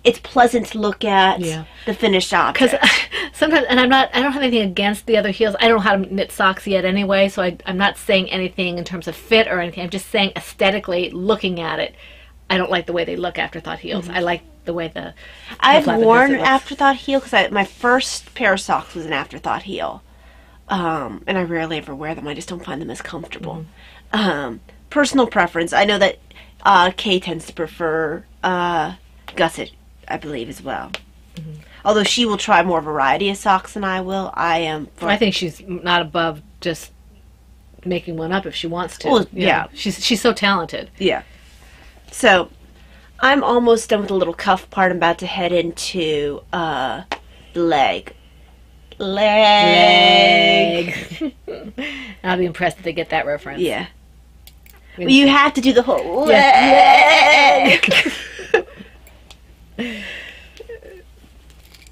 it's pleasant to look at. Yeah. The finished object. Because sometimes, and I don't have anything against the other heels. I don't know how to knit socks yet anyway, so I'm not saying anything in terms of fit or anything. I'm just saying aesthetically, looking at it, I don't like the way they look afterthought heels. I like the way I've worn afterthought heel because my first pair of socks was an afterthought heel, and I rarely ever wear them. I just don't find them as comfortable. Personal preference. I know that Kay tends to prefer gusset, I believe, as well. Although she will try more variety of socks than I will. I think she's not above just making one up if she wants to. Well, yeah. She's so talented. Yeah. So, I'm almost done with the little cuff part. I'm about to head into the leg. Leg. I'll be impressed if they get that reference. Yeah. Well, you have to do the whole leg.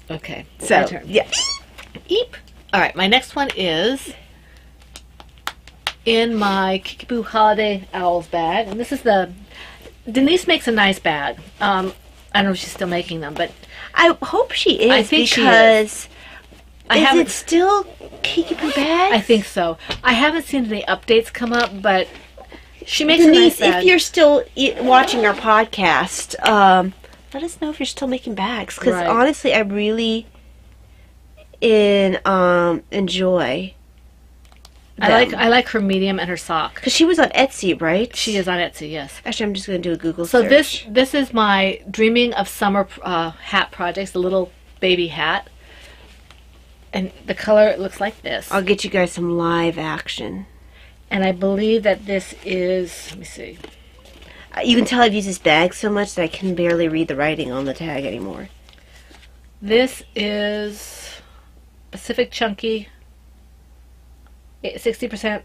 Okay. So, my turn. yeah. Eep. All right. My next one is in my Kickapoo Holiday Owls bag, and this is Denise makes a nice bag. I don't know if she's still making them, but I hope she is. I think because she is. Is it still Kickapoo bags? I think so. I haven't seen any updates come up, but she makes Denise, a nice bag. if you're still watching our podcast, let us know if you're still making bags. Because honestly, I really enjoy them. I like her medium and her sock. Because she was on Etsy, right? She is on Etsy, yes. Actually, I'm just going to do a Google so search. this is my Dreaming of Summer hat projects, the little baby hat. And the color looks like this. I'll get you guys some live action. And I believe that this is, let me see. You can tell I've used this bag so much that I can barely read the writing on the tag anymore. This is Pacific Chunky, 60%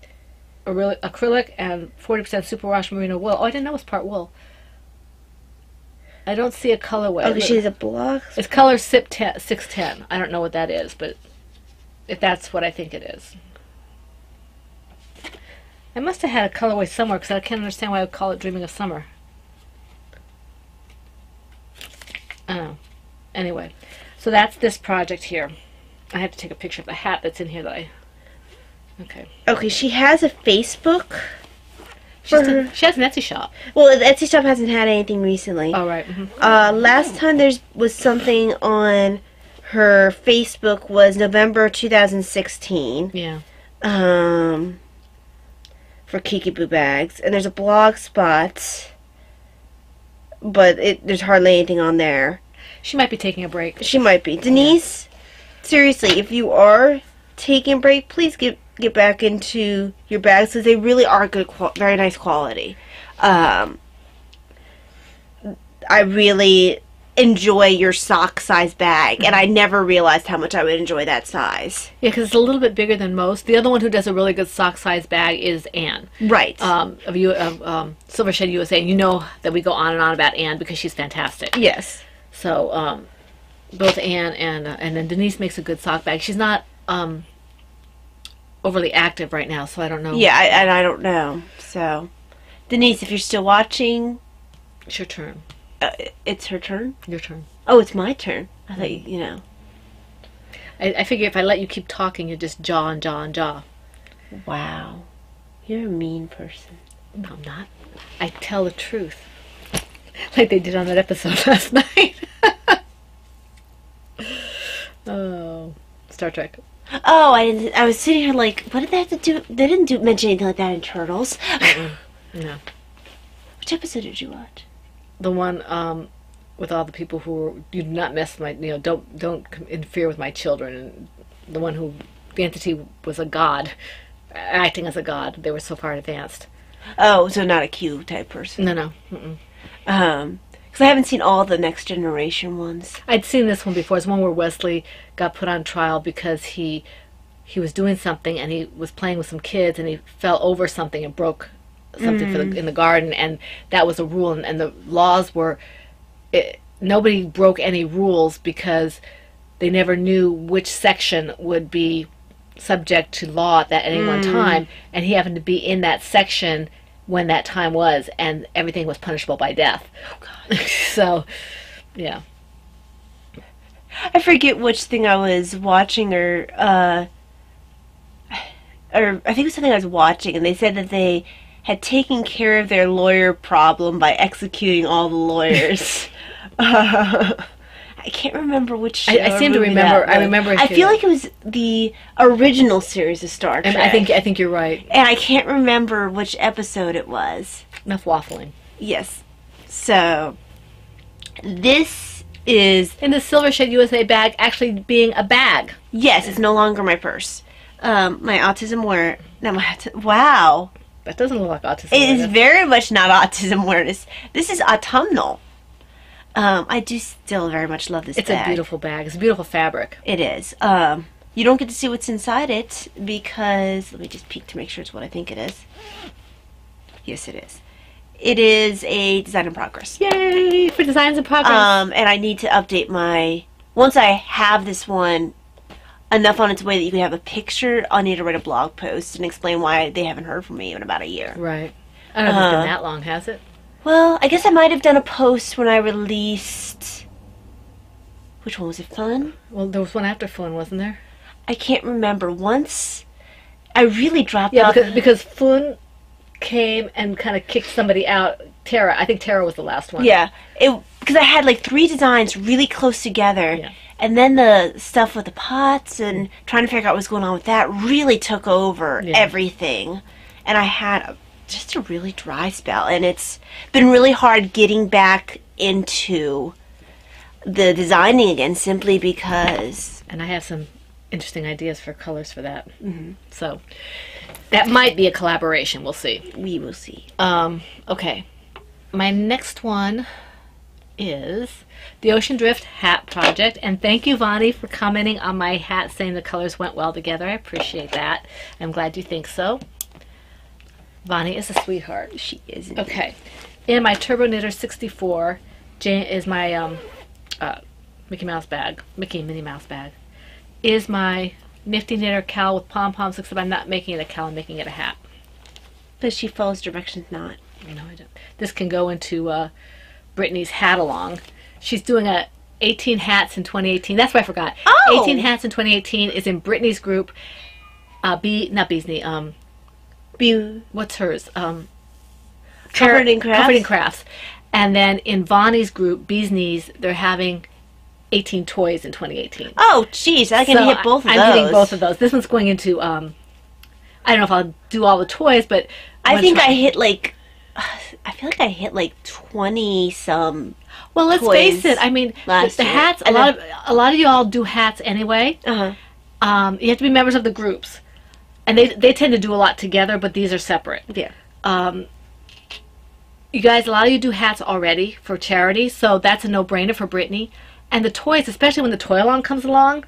acrylic and 40% superwash merino wool. Oh, I didn't know it was part wool. I don't see a colorway. Oh, she has a block? It's color 610. I don't know what that is, but if that's what I think it is. I must have had a colorway somewhere because I can't understand why I would call it Dreaming of Summer. I don't know. Anyway, so that's this project here. I have to take a picture of the hat that's in here that Okay. Okay, she has a Facebook. She has an Etsy shop. Well, the Etsy shop hasn't had anything recently. Oh, right. Last time there was something on her Facebook was November 2016. Yeah. For Kickapoo bags, and there's a blog spot, but there's hardly anything on there. She might be taking a break. She might be. Denise, seriously, if you are taking a break, please get back into your bags because they really are good, very nice quality. I really enjoy your sock size bag, and I never realized how much I would enjoy that size. Yeah, because it's a little bit bigger than most. The other one who does a really good sock size bag is Anne. Right. Of Silver Shed USA. And you know that we go on and on about Anne because she's fantastic. Yes. So both Anne and then Denise makes a good sock bag. She's not overly active right now, so I don't know. Yeah, I don't know. So, Denise, if you're still watching, it's your turn. It's her turn? Your turn. Oh, it's my turn. I thought, you know. I figure if I let you keep talking, you just jaw and jaw and jaw. Wow. You're a mean person. No, I'm not. I tell the truth. Like they did on that episode last night. Oh. Star Trek. Oh, I didn't. I was sitting here like, what did they have to do? They didn't mention anything like that in Turtles. No. Which episode did you watch? The one with all the people who were, you do not mess with my, don't interfere with my children, and the one who, the entity was a god, acting as a god. They were so far advanced. Oh, so not a Q type person. No. Because I haven't seen all the Next Generation ones. I'd seen this one before. It's one where Wesley got put on trial because he was doing something and he was playing with some kids and he fell over something and broke something in the garden, and that was a rule, and the laws were nobody broke any rules because they never knew which section would be subject to law at any one time, and he happened to be in that section when that time was, and everything was punishable by death. Oh God. So, yeah. I forget which thing I was watching, or I think it was something I was watching, and they said that they had taken care of their lawyer problem by executing all the lawyers. I can't remember which show. I seem to remember. I remember. I feel like it was the original series of Star Trek. I think you're right. And I can't remember which episode it was. Enough waffling. Yes. So this is in the Silver Shed USA bag actually being a bag. Yes, it's no longer my purse. My autism awareness. Wow. That doesn't look like autism. It is very much not autism awareness. This is autumnal. I do still very much love this bag. It's a beautiful bag. It's a beautiful fabric. It is. You don't get to see what's inside it because, let me just peek to make sure it's what I think it is. Yes, it is. It is a design in progress. Yay for designs in progress. And I need to update my, once I have this one enough on its way that you can have a picture, I'll need to write a blog post and explain why they haven't heard from me in about a year. Right. I don't know if it's been that long, has it? Well, I guess I might have done a post when I released, which one was it, Fun? Well, there was one after Fun, wasn't there? I can't remember. Once, I really dropped off. Yeah, because Fun came and kind of kicked somebody out. Tara, I think Tara was the last one. Yeah, because I had like 3 designs really close together. Yeah. And then the stuff with the pots and trying to figure out what was going on with that really took over everything. And I had just a really dry spell. And it's been really hard getting back into the designing again simply because... And I have some interesting ideas for colors for that. So that might be a collaboration. We'll see. We will see. Okay. My next one is the Ocean Drift Hat Project, and thank you, Vonnie, for commenting on my hat saying the colors went well together. I appreciate that. I'm glad you think so. Vonnie is a sweetheart. She is. Okay. In my Turbo Knitter 64 is my Mickey Minnie Mouse bag, is my Nifty Knitter cowl with pom-poms, except I'm not making it a cowl, I'm making it a hat. But she follows directions not. No, I don't. This can go into Brittany's hat along. She's doing 18 hats in 2018. That's what I forgot. Oh! 18 hats in 2018 is in Brittany's group. Not Beesney. What's hers? Covered in Crafts. Covered in Crafts. And then in Vonnie's group, Beesney's, they're having 18 toys in 2018. Oh, jeez, I can hit both of those. I'm hitting both of those. This one's going into, I don't know if I'll do all the toys, but I think I hit like, I feel like I hit like 20-some. Well, let's face it. I mean, the hats. A lot of y'all do hats anyway. You have to be members of the groups, and they tend to do a lot together, but these are separate. Yeah. You guys, a lot of you do hats already for charity, so that's a no-brainer for Brittany. And the toys, especially when the toy along comes along.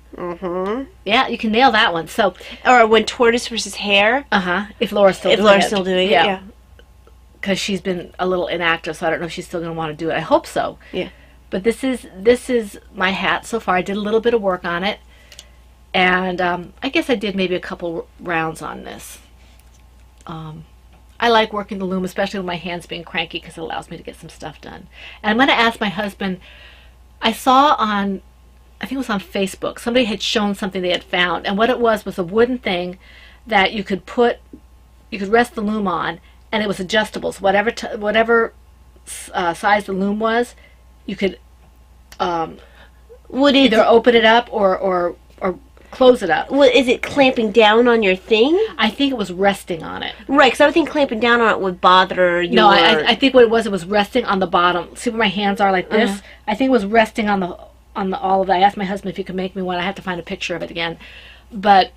Yeah, you can nail that one. So, or when tortoise versus hare. If Laura's still doing it. Yeah. Because she's been a little inactive, so I don't know if she's still going to want to do it. I hope so. Yeah. But this is my hat so far. I did a little bit of work on it, and I guess I did maybe a couple rounds on this. I like working the loom, especially with my hands being cranky, because it allows me to get some stuff done. And I'm going to ask my husband. I saw on, I think it was on Facebook, somebody had shown something they had found, and what it was a wooden thing that you could rest the loom on, and it was adjustable. So whatever size the loom was, you could either open it up or close it up. Well, is it clamping down on your thing? I think it was resting on it. Right, because I would think clamping down on it would bother your... No, I think what it was resting on the bottom. See where my hands are like this? I think it was resting on the all of that. I asked my husband if he could make me one. I have to find a picture of it again. But,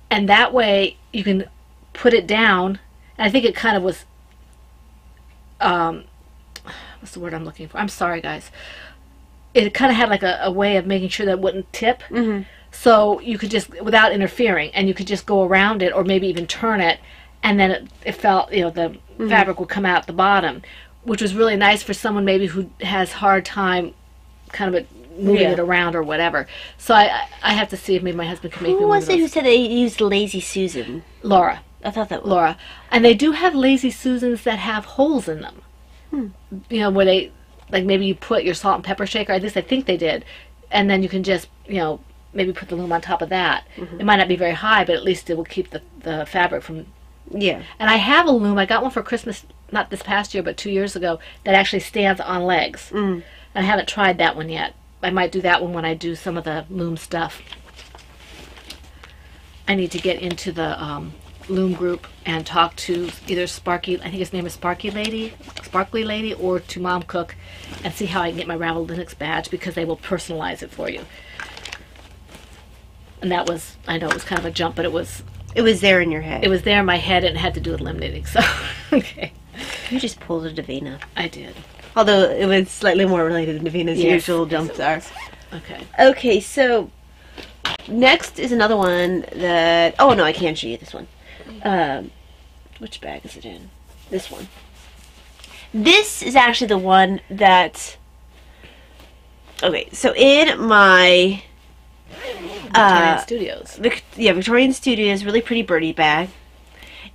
and that way you can put it down. And I think it kind of was, what's the word I'm looking for? I'm sorry, guys. It kind of had like a way of making sure that it wouldn't tip. Mm-hmm. So you could just, without interfering, and you could just go around it or maybe even turn it, and then it felt, you know, the fabric would come out the bottom, which was really nice for someone maybe who has hard time kind of moving it around or whatever. So I have to see if maybe my husband can make me one of those. Who was it who said they used Lazy Susan? Laura. I thought that was... Laura. And they do have Lazy Susans that have holes in them. You know, where they, like maybe you put your salt and pepper shaker, at least I think they did, and then you can just, you know, maybe put the loom on top of that. It might not be very high, but at least it will keep the fabric from... Yeah. And I have a loom. I got one for Christmas, not this past year, but 2 years ago, that actually stands on legs. And I haven't tried that one yet. I might do that one when I do some of the loom stuff. I need to get into the loom group and talk to either Sparky, I think his name is Sparkly Lady, or to Mom Cook, and see how I can get my Ravel Linux badge, because they will personalize it for you. And that was, I know it was kind of a jump, but it was there in your head. It was there in my head, and it had to do with limb knitting, so, okay. You just pulled a Davina. I did. Although it was slightly more related than Davina's usual jumps are. Okay. Okay, so next is another one that... Oh, no, I can't show you this one. Which bag is it in? This one. This is actually the one that... Okay, so in my... Victorian Studios. Victorian Studios, really pretty birdie bag,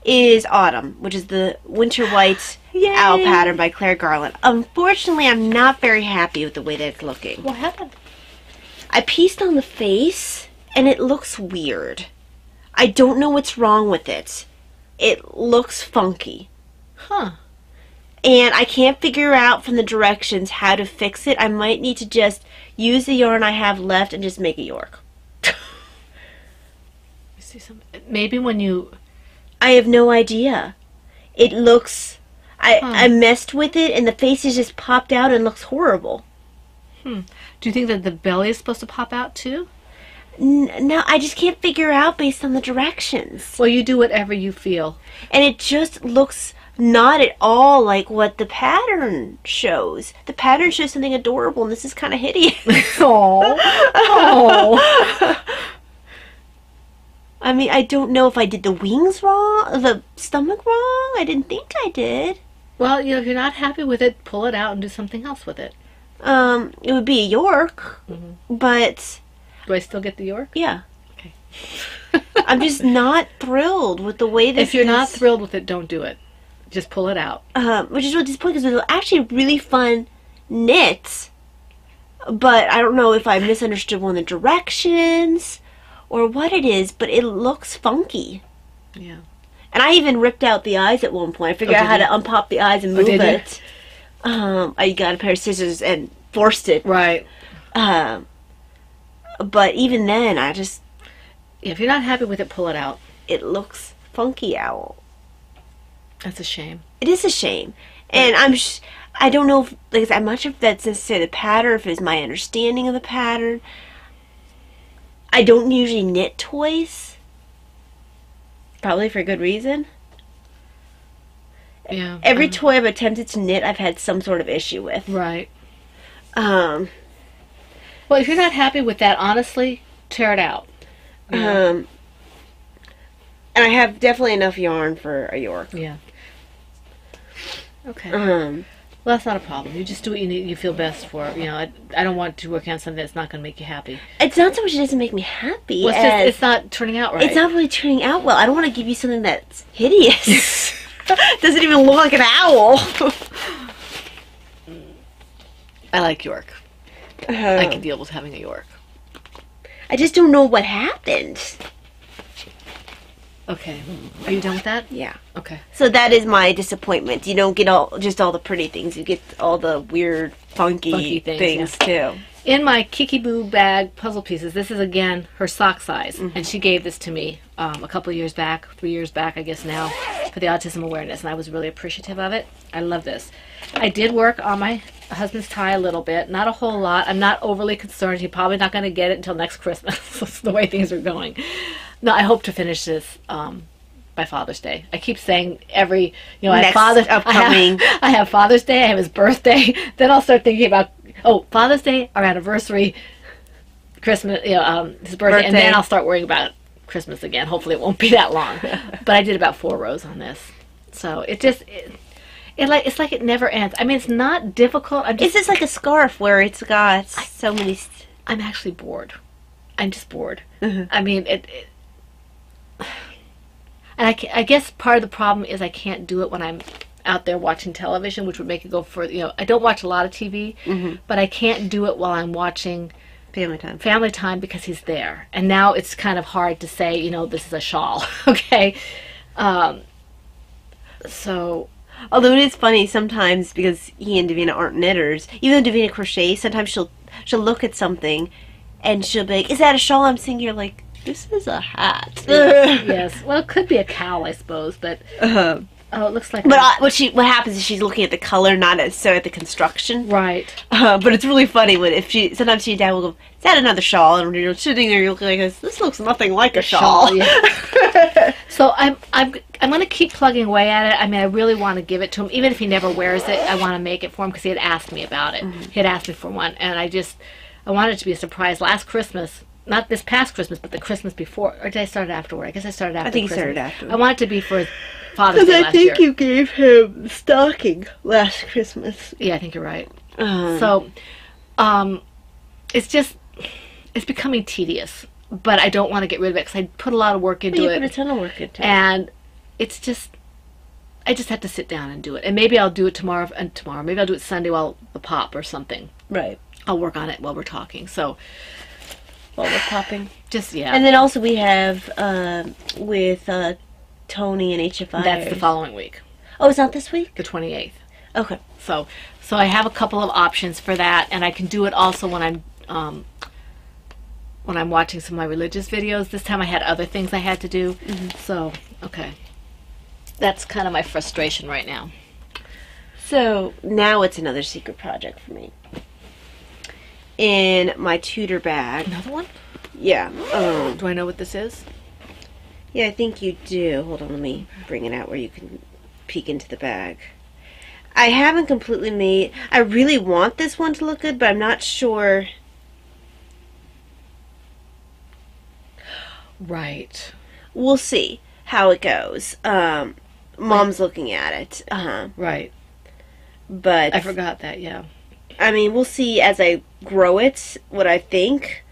is Autumn, which is the Winter White owl pattern by Claire Garland. Unfortunately, I'm not very happy with the way that it's looking. What happened? I pieced on the face, and it looks weird. I don't know what's wrong with it. It looks funky. Huh. And I can't figure out from the directions how to fix it. I might need to just use the yarn I have left and just make a York. See some, maybe when you... I have no idea. It looks... I messed with it, and the faces just popped out and looks horrible. Do you think that the belly is supposed to pop out too? No, I just can't figure out based on the directions. Well, you do whatever you feel. And it just looks not at all like what the pattern shows. The pattern shows something adorable, and this is kind of hideous. Oh. I mean, I don't know if I did the wings wrong, the stomach wrong. I didn't think I did. Well, you know, if you're not happy with it, pull it out and do something else with it. It would be a York, but... Do I still get the York? Yeah. Okay. I'm just not thrilled with the way this If you're not thrilled with it, don't do it. Just pull it out. Which is really disappointing, because it was actually really fun knits, but I don't know if I misunderstood one of the directions or what it is, but it looks funky. Yeah. And I even ripped out the eyes at one point. I figured out how to unpop the eyes and move it. I got a pair of scissors and forced it. Right. But even then, I just... Yeah, if you're not happy with it, pull it out. It looks funky, owl. That's a shame. It is a shame. And I don't know if, like, I'm not sure if that's necessarily the pattern, if it's my understanding of the pattern. I don't usually knit toys. Probably for good reason. Yeah. Every toy I've attempted to knit, I've had some sort of issue with. Right. Um... Well, if you're not happy with that, honestly, tear it out. Yeah. And I have definitely enough yarn for a York. Yeah. Okay. Well, that's not a problem. You just do what you feel best for. You know, I don't want to work on something that's not going to make you happy. It's not so much it doesn't make me happy. Well, it's not turning out right. It's not really turning out well. I don't want to give you something that's hideous. Doesn't even look like an owl. I like York. I can deal with having a York. I just don't know what happened. Okay. Are you done with that? Yeah. Okay. So that is my disappointment. You don't get all the pretty things. You get all the weird, funky things too. in my Kiki Boo bag puzzle pieces, this is again her sock size, and she gave this to me a couple of years back, 3 years back, I guess now, for the autism awareness, and I was really appreciative of it. I love this. I did work on my husband's tie a little bit, not a whole lot. I'm not overly concerned. He's probably not going to get it until next Christmas. That's the way things are going. No, I hope to finish this by Father's Day. I keep saying every, I have I have Father's Day, I have his birthday. Then I'll start thinking about, Father's Day, our anniversary, Christmas, his birthday, and then I'll start worrying about Christmas again. Hopefully it won't be that long. But I did about 4 rows on this. So it's like it never ends. I mean, it's not difficult. Is this like a scarf where it's got so many... I'm actually bored. I'm just bored. I mean, and I guess part of the problem is I can't do it when I'm out there watching television, which would make it go for, I don't watch a lot of TV, but I can't do it while I'm watching family time because he's there. And now it's kind of hard to say, this is a shawl. Okay. So, although it is funny sometimes because he and Davina aren't knitters, even though Davina crochets, sometimes she'll look at something and she'll be like, is that a shawl? I'm thinking, you're like, this is a hat. Yes. Well, it could be a cowl, I suppose, but it looks like. But what happens is she's looking at the color, not at the construction. Right. But it's really funny when sometimes she and Dad will go, is that another shawl? And you're sitting there, you're looking like this. This looks nothing like a shawl. Yeah. So I'm going to keep plugging away at it. I mean, I really want to give it to him, even if he never wears it. I want to make it for him because he had asked me about it. He had asked me for one, and I wanted it to be a surprise. Last Christmas. Not this past Christmas, but the Christmas before. Or did I start afterward? I guess I started after Christmas. I think you started afterward. I want it to be for Father's Day last year. I think you gave him the stocking last Christmas. Yeah, I think you're right. So, it's becoming tedious. But I don't want to get rid of it because I put a lot of work into it. You put a ton of work into it. And it's just, I just have to sit down and do it. And maybe I'll do it tomorrow. Maybe I'll do it Sunday while the pop or something. Right. I'll work on it while we're talking. So... while we're popping. Just, yeah. And then also we have with Tony and HFI. That's the following week. Oh, it's not this week? The 28th. Okay. So I have a couple of options for that, and I can do it also when I'm watching some of my religious videos. This time I had other things I had to do. So, okay. That's kind of my frustration right now. So now it's another secret project for me. In my tutor bag. Another one? Yeah. Do I know what this is? Yeah, I think you do. Hold on, let me bring it out where you can peek into the bag. I haven't completely made... I really want this one to look good, but I'm not sure... Right. We'll see how it goes. Mom's looking at it. Right. But... I forgot that, yeah. I mean, we'll see as I grow it what I think.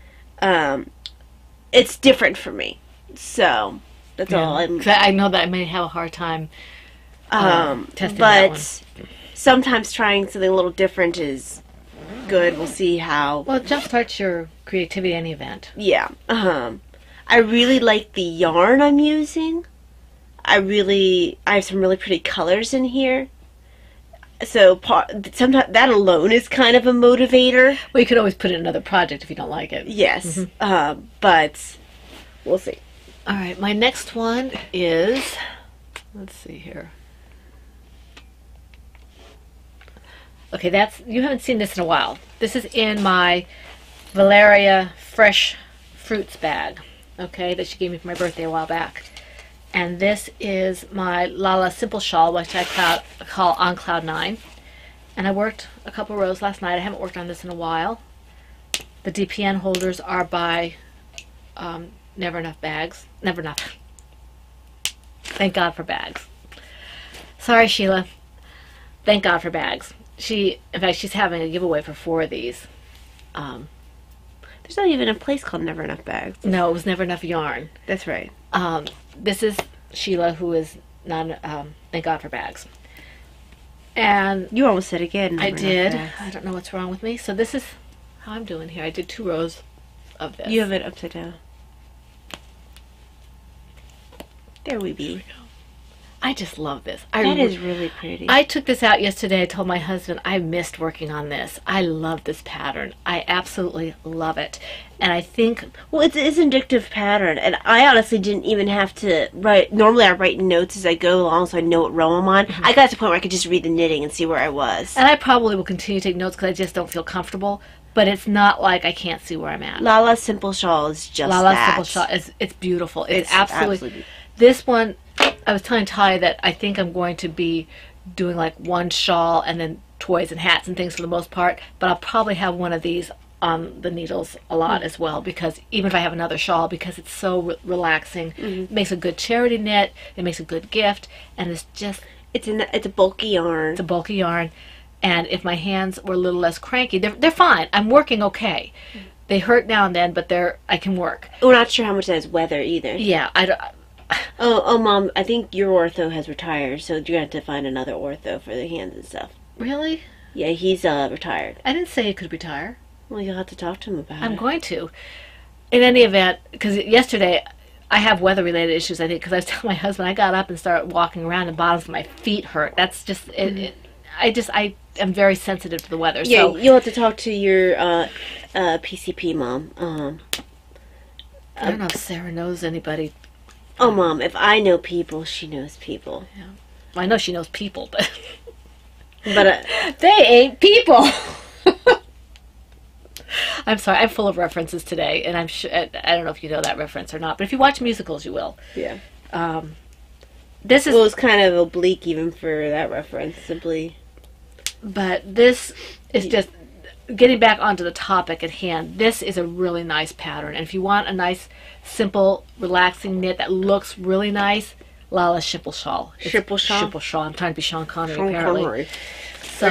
It's different for me. So, that's all. I know that I may have a hard time testing that one. But sometimes trying something a little different is good. We'll see how... Well, it jumpstarts your creativity in any event. Yeah. I really like the yarn I'm using. I have some really pretty colors in here. So sometimes that alone is kind of a motivator. Well, you could always put in another project if you don't like it. Yes, but we'll see. All right, my next one is, let's see here. Okay, you haven't seen this in a while. This is in my Valeria Fresh Fruits bag, okay, that she gave me for my birthday a while back. And this is my Lala Simple Shawl, which I call On Cloud 9. And I worked a couple rows last night. I haven't worked on this in a while. The DPN holders are by Never Enough Bags. Never Enough. Thank God for bags. Sorry, Sheila. Thank God for bags. In fact, she's having a giveaway for 4 of these. There's not even a place called Never Enough Bags. No, it was Never Enough Yarn. That's right. This is Sheila, who is thank God for bags. And you almost said again. I did. I don't know what's wrong with me. So this is how I'm doing here. I did 2 rows of this. You have it upside down. There we be. I just love this. That is really pretty. I took this out yesterday. I told my husband I missed working on this. I love this pattern. I absolutely love it. And I think... Well, it's an addictive pattern. And I honestly didn't even have to write... Normally I write notes as I go along so I know what row I'm on. I got to the point where I could just read the knitting and see where I was. And I probably will continue to take notes because I just don't feel comfortable. But it's not like I can't see where I'm at. Lala's Simple Shawl is just Lala's that. Simple Shawl it's beautiful. It's absolutely absolutely... This one... I was telling Ty that I think I'm going to be doing like one shawl and then toys and hats and things for the most part, but I'll probably have one of these on the needles a lot as well, because even if I have another shawl, because it's so relaxing, it makes a good charity knit, it makes a good gift, and it's just... It's a bulky yarn. It's a bulky yarn, and if my hands were a little less cranky, they're fine. I'm working okay. They hurt now and then, but I can work. We're not sure how much that is weather either. Yeah, I don't... Oh, Mom, I think your ortho has retired, so you're going to have to find another ortho for the hands and stuff. Really? Yeah, he's retired. I didn't say he could retire. Well, you'll have to talk to him about it. I'm going to. In any event, because yesterday I have weather-related issues, I think, because I was telling my husband I got up and started walking around and bottoms of my feet hurt. That's just... I am very sensitive to the weather. Yeah, so you'll have to talk to your PCP mom. I don't know if Sarah knows anybody. Oh, Mom, if I know people, she knows people. Yeah. Well, I know she knows people, but... But they ain't people! I'm sorry, I'm full of references today, and I'm sure... I don't know if you know that reference or not, but if you watch musicals, you will. yeah. This is... Well, it's kind of oblique even for that reference, simply. But this is just... Getting back onto the topic at hand, this is a really nice pattern. And if you want a nice, simple, relaxing knit that looks really nice, Lala's Simple Shawl. Simple Shawl? Simple Shawl. I'm trying to be Sean Connery, Sean apparently. Connery. So,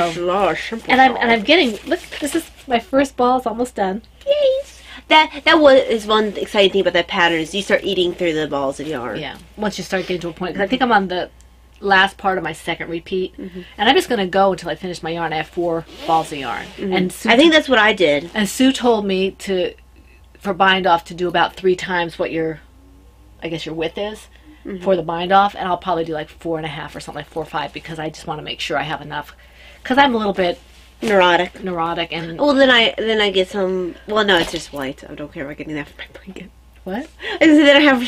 and I'm getting... Look, this is my first ball. It's almost done. Yes. That is one exciting thing about that pattern is you start eating through the balls of yarn. Yeah. Once you start getting to a point, because I think I'm on the last part of my second repeat, and I'm just going to go until I finish my yarn. I have 4 balls of yarn, and Sue I think that's what I did. And Sue told me for bind off to do about 3 times what your width is for the bind off, and I'll probably do like 4.5 or something, like 4 or 5, because I just want to make sure I have enough, because I'm a little bit neurotic, and well, then I get some. Well, no, it's just white. I don't care about getting that for my blanket. what? And then I have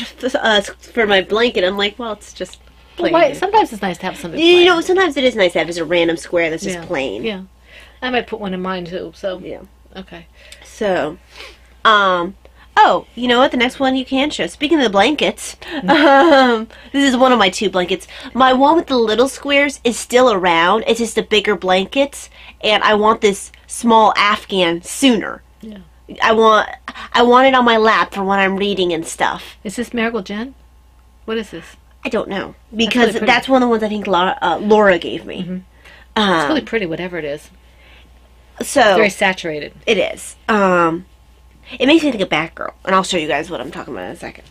for my blanket. I'm like, well, it's just. Well, sometimes it's nice to have something You plain. know, sometimes it is nice to have just a random square that's just plain. Yeah. I might put one in mine too, so. Yeah. Okay. So, oh, you know what? The next one you can show. Speaking of the blankets, this is one of my 2 blankets. My one with the little squares is still around. It's just a bigger blanket, and I want this small Afghan sooner. Yeah. I want it on my lap for when I'm reading and stuff. Is this Marigold Jen? What is this? I don't know, because really that's one of the ones I think Laura gave me. It's really pretty, whatever it is. So Very saturated. it is. It makes me think of Batgirl, and I'll show you guys what I'm talking about in a second.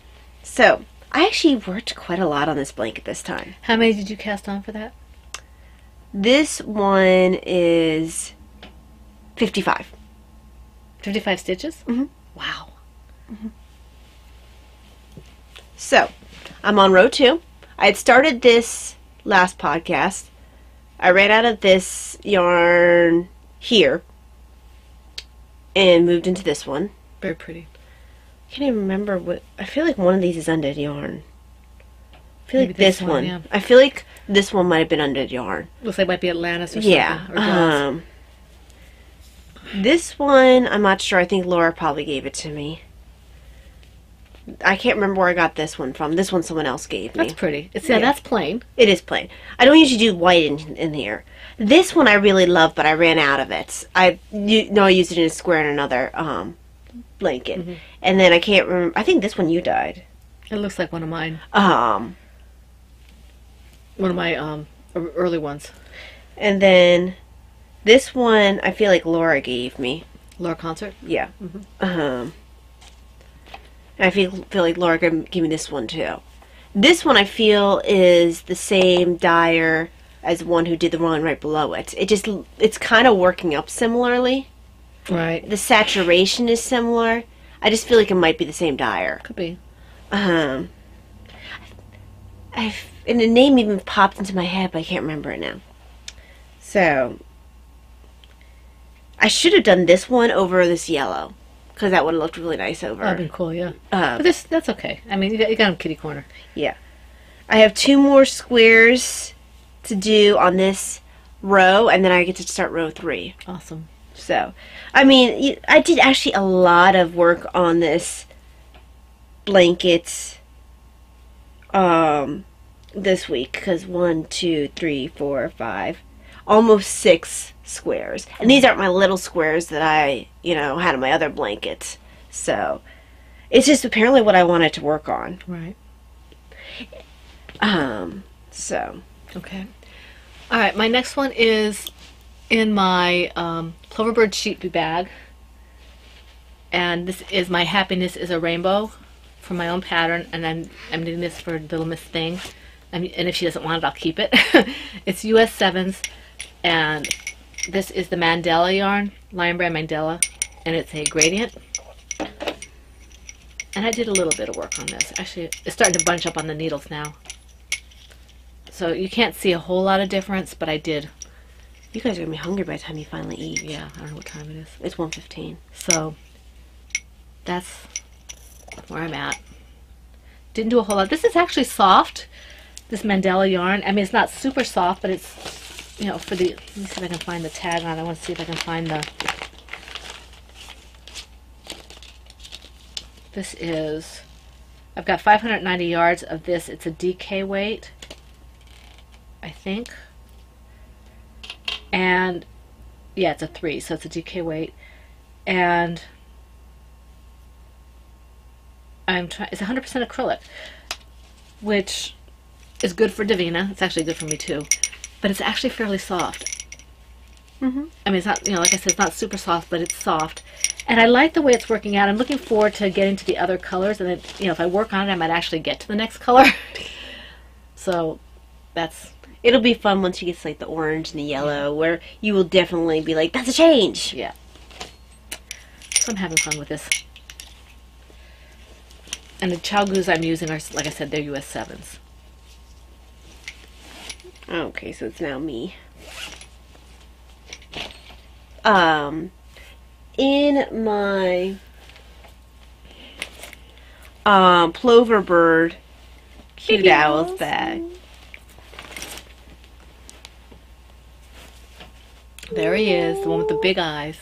So I actually worked quite a lot on this blanket this time. How many did you cast on for that? This one is 55. 55 stitches? Mhm. Wow. So I'm on row 2. I had started this last podcast. I ran out of this yarn here and moved into this one. Very pretty. I can't even remember what. I feel like one of these is undid yarn. I feel Maybe like this one. yeah. I feel like this one might have been undid yarn. Looks like it might be Atlantis or something. Yeah. Or Jaws. This one, I'm not sure. I think Laura probably gave it to me. I can't remember where I got this one from. This one someone else gave me. That's pretty. That's plain. It is plain. I don't usually do white in here. This one I really love, but I ran out of it. I used it in a square in another blanket. And then I can't remember. I think this one you dyed. It looks like one of mine. Um, One of my early ones. And then this one I feel like Laura gave me. Laura Concert? Yeah. I feel like Laura gave me this one too. This one I feel is the same dyer as one who did the one right below it. It's kind of working up similarly. Right. The saturation is similar. I just feel like it might be the same dyer. Could be. I And the name even popped into my head, but I can't remember it now. So, I should have done this one over this yellow, because that would have looked really nice over. That'd been cool, yeah. But that's okay. I mean, you got him kitty corner. Yeah. I have 2 more squares to do on this row, and then I get to start row 3. Awesome. So, I mean, I did actually a lot of work on this blanket this week, because 1, 2, 3, 4, 5, almost 6 squares. And these aren't my little squares that I, had on my other blankets. So, it's just apparently what I wanted to work on. Right. So. Okay. All right, my next one is in my Cloverbird sheet bag. And this is my Happiness is a Rainbow from my own pattern. And I'm doing this for Little Miss Thing. And if she doesn't want it, I'll keep it. It's US 7s. And this is the Mandela yarn, Lion Brand Mandela. And it's a gradient. And I did a little bit of work on this. Actually, it's starting to bunch up on the needles now. So you can't see a whole lot of difference, but I did. You guys are going to be hungry by the time you finally eat. Yeah, I don't know what time it is. It's 1:15. So that's where I'm at. Didn't do a whole lot. This is actually soft, this Mandela yarn. I mean, it's not super soft, but it's, for the, let me see if I can find the tag on it. I want to see if I can find the, this is, I've got 590 yards of this. It's a DK weight, I think. And yeah, it's a 3, so it's a DK weight. And it's 100% acrylic, which is good for Davina. It's actually good for me too, but it's actually fairly soft. I mean, it's not, like I said, it's not super soft, but it's soft. And I like the way it's working out. I'm looking forward to getting to the other colors, and then, if I work on it, I might actually get to the next color. So that's... It'll be fun once you get to, like, the orange and the yellow, where you will definitely be like, that's a change! Yeah. So I'm having fun with this. And the Chow-Goos I'm using are, like I said, they're US 7s. Okay, so it's now me. In my Ploverbird Cute Owls bag. There he is, the one with the big eyes.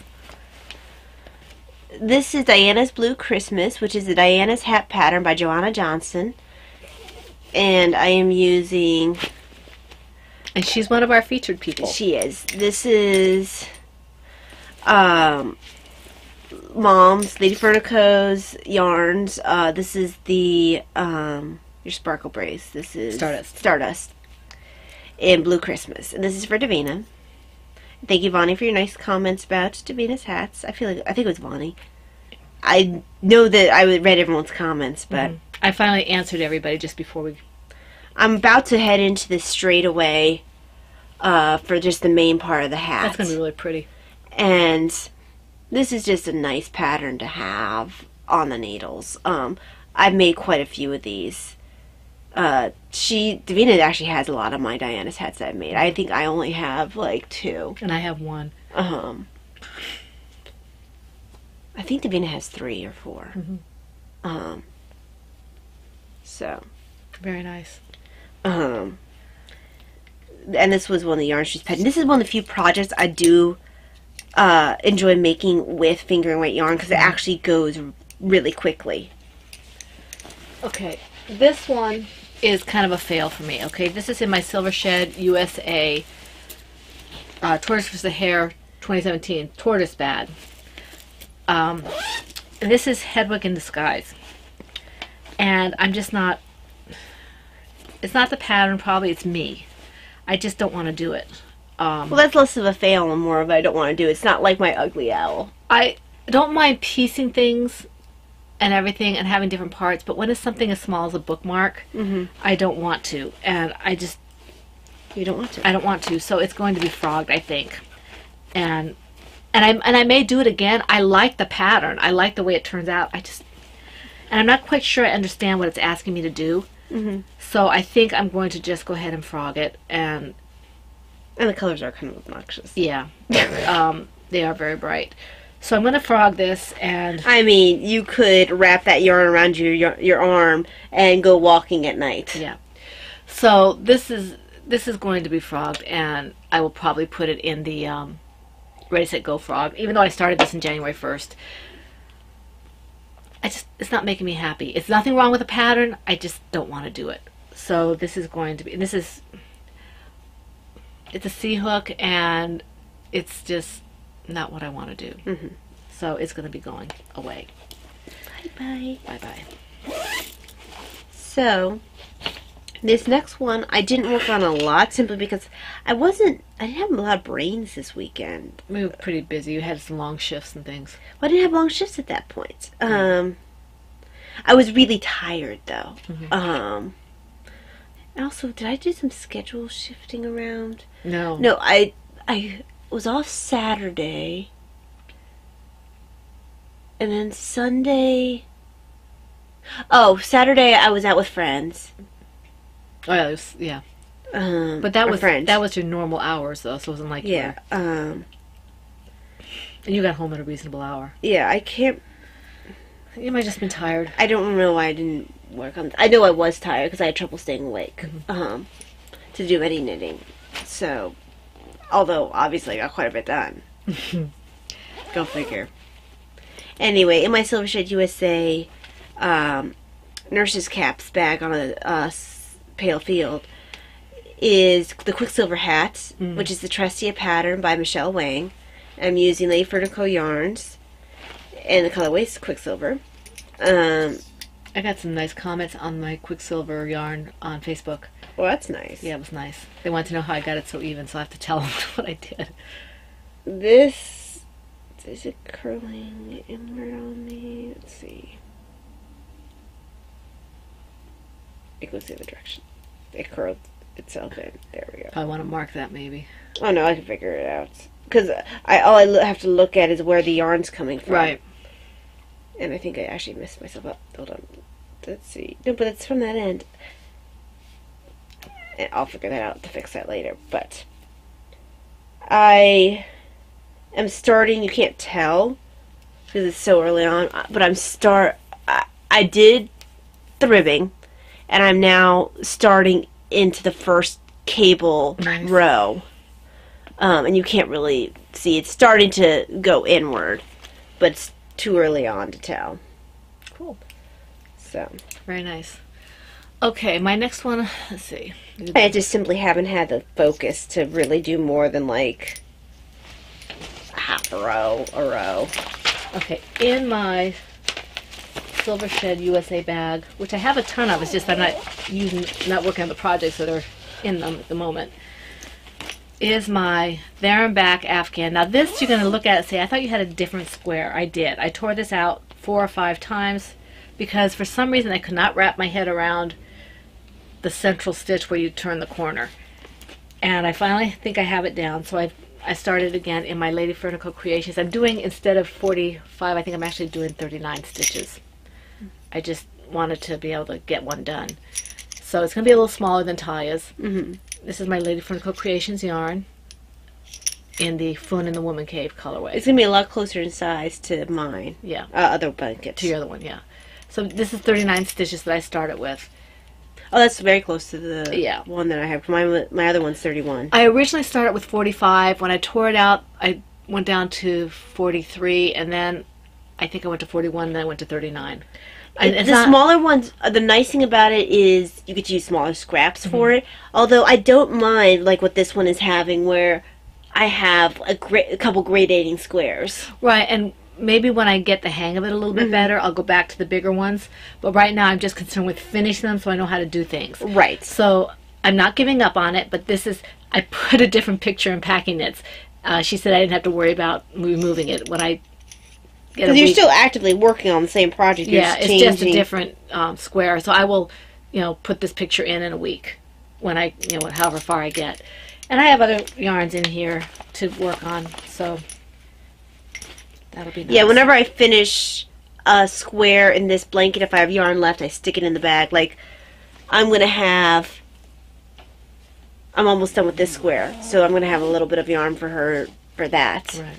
This is Diana's Blue Christmas, which is the Diana's Hat pattern by Joanna Johnson. And I am using... And she's one of our featured people. She is. This is Mom's Lady Furnico's yarns. This is the your sparkle brace. This is Stardust in Blue Christmas, and this is for Davina. Thank you, Vonnie, for your nice comments about Davina's hats. I think it was Vonnie. I know that I read everyone's comments, but I finally answered everybody just before we. I'm about to head into this straightaway for just the main part of the hat. That's gonna be really pretty. And this is just a nice pattern to have on the needles. I've made quite a few of these. Davina actually has a lot of my Diana's hats that I've made. I think I only have like 2. And I have 1. I think Davina has 3 or 4. So. Very nice. And this was one of the yarns she's patterned. This is one of the few projects I do enjoy making with fingering weight yarn because it actually goes really quickly. Okay, this one is kind of a fail for me. Okay, this is in my Silver Shed USA Tortoise for the Hair 2017 Tortoise bag. And this is Hedwig in Disguise. And I'm just not, it's not the pattern, probably it's me. I just don't want to do it. Well, that's less of a fail and more of a I don't want to do it. It's not like my ugly owl. I don't mind piecing things and everything and having different parts, but when it's something as small as a bookmark, I don't want to. And I just... You don't want to? I don't want to, so it's going to be frogged, I think. And I may do it again. I like the pattern. I like the way it turns out. And I'm not quite sure I understand what it's asking me to do. So I think I'm going to just go ahead and frog it. And the colors are kind of obnoxious. yeah, they are very bright. So I'm going to frog this, and I mean, you could wrap that yarn around your arm and go walking at night. yeah. So this is going to be frogged, and I will probably put it in the Ready, Set, Go frog. Even though I started this in January 1st, it's not making me happy. It's nothing wrong with the pattern. I just don't want to do it. So this is going to be. It's a C-hook, and it's just not what I want to do. So it's going to be going away. Bye bye. Bye bye. So this next one I didn't work on a lot simply because I didn't have a lot of brains this weekend. We were pretty busy. You had some long shifts and things. Well, I didn't have long shifts at that point. I was really tired though. Also, did I do some schedule shifting around? No. No, I was off Saturday. And then Sunday. Oh, Saturday I was out with friends. Oh yeah, yeah. But our friends. that was your normal hours though, so it wasn't like Yeah. and you got home at a reasonable hour. Yeah, I can't. You might have just been tired. I don't know why I didn't work on. I know I was tired because I had trouble staying awake to do any knitting. So, although obviously I got quite a bit done. Go figure. Anyway, in my Silver Shed USA nurse's caps bag on a pale field is the Quicksilver hat, which is the Trestia pattern by Michelle Wang. I'm using Lady Furnico yarns, and the colorway is Quicksilver. I got some nice comments on my Quicksilver yarn on Facebook. Well, that's nice. Yeah, it was nice. They wanted to know how I got it so even, so I have to tell them what I did. This is it curling inward on me. Let's see. It goes the other direction. It curled itself in. There we go. I want to mark that maybe. Oh no, I can figure it out. Because all I have to look at is where the yarn's coming from. Right. And I think I actually messed myself up. Hold on. Let's see. No, but it's from that end. And I'll figure that out to fix that later. But I am starting. You can't tell because it's so early on. But I did the ribbing, and I'm now starting into the first cable row. And you can't really see. It's starting to go inward, but it's too early on to tell. Cool. So. Very nice. Okay, my next one, let's see. I just simply haven't had the focus to really do more than like a half a row, a row. Okay, in my Silver Shed USA bag, which I have a ton of, it's just I'm not working on the projects that are in them at the moment, is my there and back Afghan. Now this you're going to look at it and say, I thought you had a different square. I did. I tore this out 4 or 5 times because for some reason I could not wrap my head around the central stitch where you turn the corner. And I finally think I have it down, so I started again in my Lady Furnico Creations. I'm doing, instead of 45, I think I'm actually doing 39 stitches. I just wanted to be able to get one done. So it's going to be a little smaller than Taya's. This is my Lady Furnico Creations yarn in the Fun in the Woman Cave colorway. It's going to be a lot closer in size to mine. Yeah. Other blankets. To your other one, yeah. So this is 39 stitches that I started with. Oh, that's very close to the one that I have. My other one's 31. I originally started with 45. When I tore it out, I went down to 43, and then I think I went to 41, and then I went to 39. The smaller ones, the nice thing about it is you get to use smaller scraps for it. Although I don't mind like what this one is having, where I have a couple gradating squares. Right, and maybe when I get the hang of it a little bit better, I'll go back to the bigger ones. But right now I'm just concerned with finishing them so I know how to do things. Right. So I'm not giving up on it, but this is, I put a different picture in Packing Knits. She said I didn't have to worry about removing it when I get a Because you're week. still actively working on the same project. You're Yeah, just it's just a changing. different square. So I will, put this picture in a week when I, however far I get. And I have other yarns in here to work on, so that'll be nice. Yeah, whenever I finish a square in this blanket, if I have yarn left, I stick it in the bag. Like, I'm almost done with this square, so I'm going to have a little bit of yarn for her for that. Right.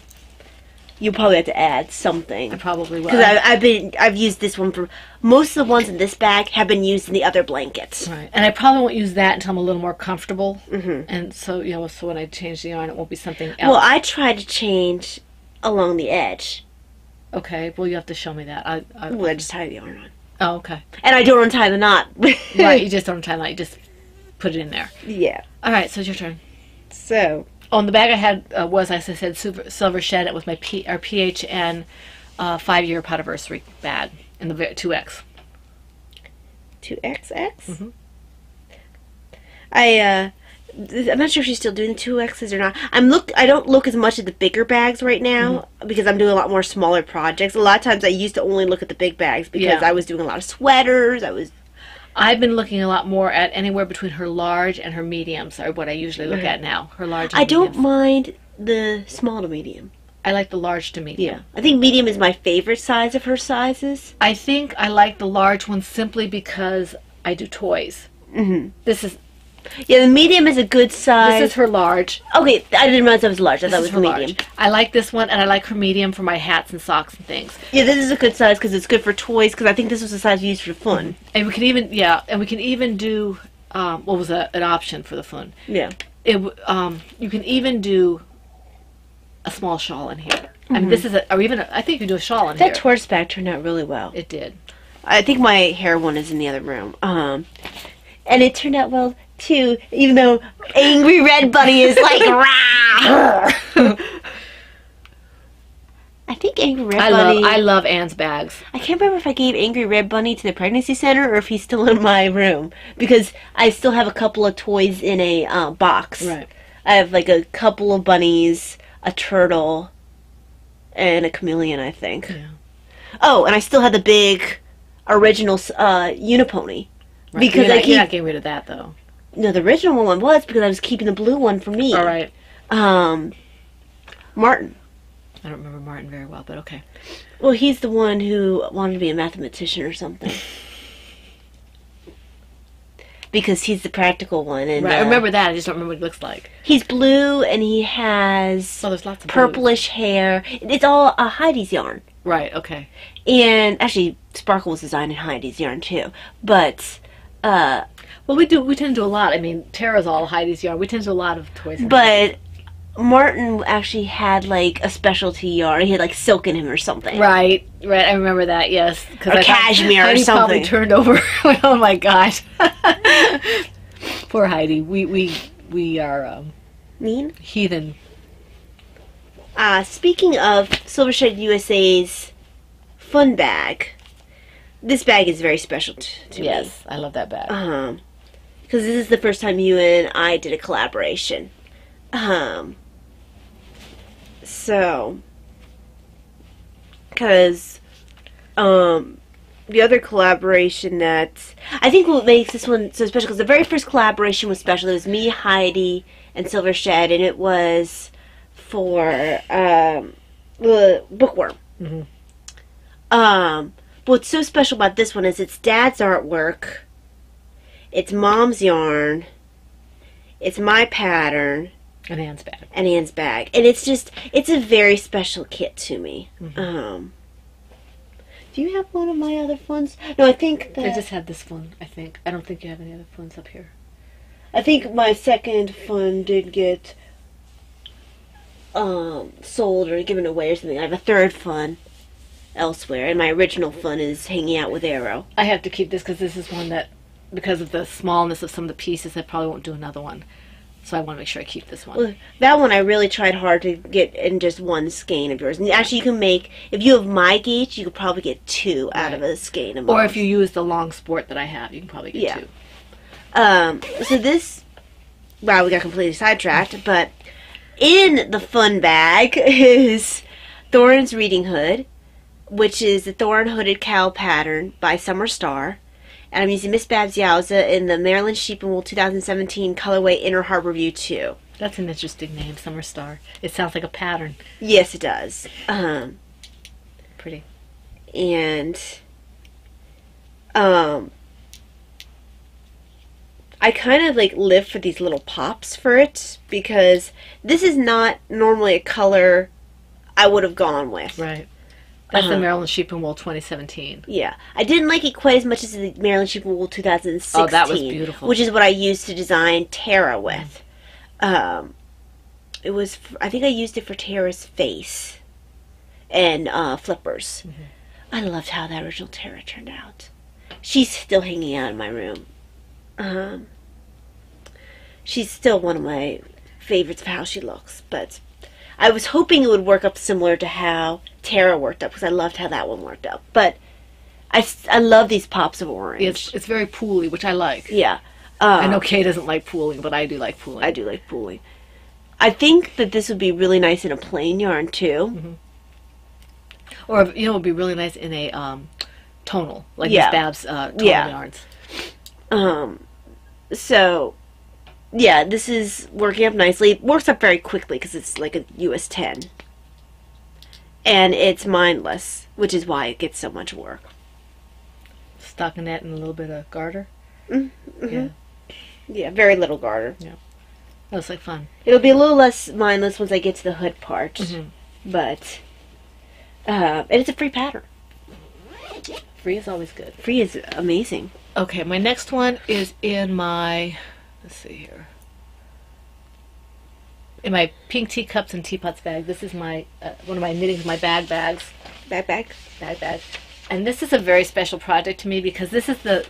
You'll probably have to add something. I probably will. Because I've used this one for, most of the ones in this bag have been used in the other blankets. Right. And I probably won't use that until I'm a little more comfortable. Mm-hmm. And so, so when I change the yarn, it won't be something else. Well, I tried to change along the edge. Okay, well, you have to show me that. I just tie the yarn on. Oh, okay. And I don't untie the knot. Right, you just don't untie the knot. You just put it in there. Yeah. All right, so it's your turn. So. On the bag I had was, as I said, Silver Shed. It was my PHN 5-year Podiversary bag in the 2X. 2XX? Mm-hmm. I'm not sure if she's still doing 2Xs or not. I don't look as much at the bigger bags right now because I'm doing a lot more smaller projects. A lot of times I used to only look at the big bags because I was doing a lot of sweaters. I've been looking a lot more at anywhere between her large and her mediums are what I usually look at now. Her large and I don't mediums. mind the small to medium. I like the large to medium. Yeah. I think medium is my favorite size of her sizes. I think I like the large one simply because I do toys. Mm-hmm. Yeah, the medium is a good size. This is her large. Okay, I didn't realize that was large. I thought it was her medium. large. I like this one, and I like her medium for my hats and socks and things. Yeah, this is a good size because it's good for toys. Because I think this was the size we used for fun. And we can even do what was an option for the fun. Yeah. You can even do a small shawl in here. I mean, this is I think you can do a shawl in here. That tortoise bag turned out really well. It did. I think my hair one is in the other room. And it turned out well too, even though Angry Red Bunny is like, rah! I think Angry Red Bunny. I love Anne's bags. I can't remember if I gave Angry Red Bunny to the pregnancy center or if he's still in my room because I still have a couple of toys in a box. Right. I have like a couple of bunnies, a turtle, and a chameleon, I think. Yeah. Oh, and I still have the big original Unipony. Right. Because you're not getting rid of that though. No, the original one was because I was keeping the blue one for me. All right. Martin. I don't remember Martin very well, but okay. Well, he's the one who wanted to be a mathematician or something. Because he's the practical one. And, right, I remember that. I just don't remember what he looks like. He's blue and he has there's lots of purplish hair. It's all Heidi's yarn. Right, okay. And actually, Sparkle was designed in Heidi's yarn too. But well, we tend to do a lot. I mean, Tara's all Heidi's yarn. We tend to do a lot of toys. But Martin actually had like a specialty yarn. He had like silk in him or something. Right. I remember that. Yes, or cashmere or something. Heidi probably turned over. Oh my gosh. Poor Heidi. We are mean heathen. Speaking of Silver Shed USA's fun bag, this bag is very special to me. Yes, I love that bag. Because this is the first time you and I did a collaboration. So, because the other collaboration that I think what makes this one so special, because the very first collaboration was special. It was me, Heidi, and Silver Shed, and it was for Bookworm. Mm-hmm. What's so special about this one is it's Dad's artwork, it's Mom's yarn, it's my pattern, and Anne's bag. And it's a very special kit to me. Mm-hmm. Do you have one of my other funds? No, I think that I just had this one, I think. I don't think you have any other funds up here. I think my second fund did get sold or given away or something. I have a third fund elsewhere, and my original fund is hanging out with Arrow. I have to keep this because this is one that, because of the smallness of some of the pieces, I probably won't do another one. So I want to make sure I keep this one. Well, that one I really tried hard to get in just one skein of yours. And actually, you can make, if you have my gauge, you could probably get two out of a skein of mine. Or if you use the long sport that I have, you can probably get two. So this, wow, we got completely sidetracked, but in the fun bag is Thorin's Reading Hood, which is the Thorin Hooded Cowl pattern by Summer Star. And I'm using Miss Babs Yowza in the Maryland Sheep and Wool 2017 colorway Inner Harbor View 2. That's an interesting name, Summer Star. It sounds like a pattern. Yes, it does. Pretty. And I kind of like live for these little pops for it because this is not normally a color I would have gone with. Right. That's the Maryland Sheep and Wool 2017. Yeah. I didn't like it quite as much as the Maryland Sheep and Wool 2016. Oh, that was beautiful. Which is what I used to design Tara with. It was, I think I used it for Tara's face and flippers. Mm-hmm. I loved how that original Tara turned out. She's still hanging out in my room. She's still one of my favorites of how she looks, but I was hoping it would work up similar to how Tara worked up, because I loved how that one worked up. But I love these pops of orange. It's very pooly, which I like. Yeah. I know Kay doesn't like pooling, but I do like pooling. I do like pooling. I think that this would be really nice in a plain yarn, too. Mm-hmm. Or, it would be really nice in a tonal, like Yeah. Miss Bab's tonal yarns. So, yeah, this is working up nicely. It works up very quickly because it's like a US 10. And it's mindless, which is why it gets so much work. Stockinette and a little bit of garter. Mm-hmm. Yeah. Yeah, very little garter. Yeah. That was like fun. It'll be a little less mindless once I get to the hood part. Mm-hmm. But, and it's a free pattern. Free is always good. Free is amazing. Okay, my next one is in my, let's see here, in my pink teacups and teapots bag. This is my one of my knittings, my bags. Bag. And this is a very special project to me because this is a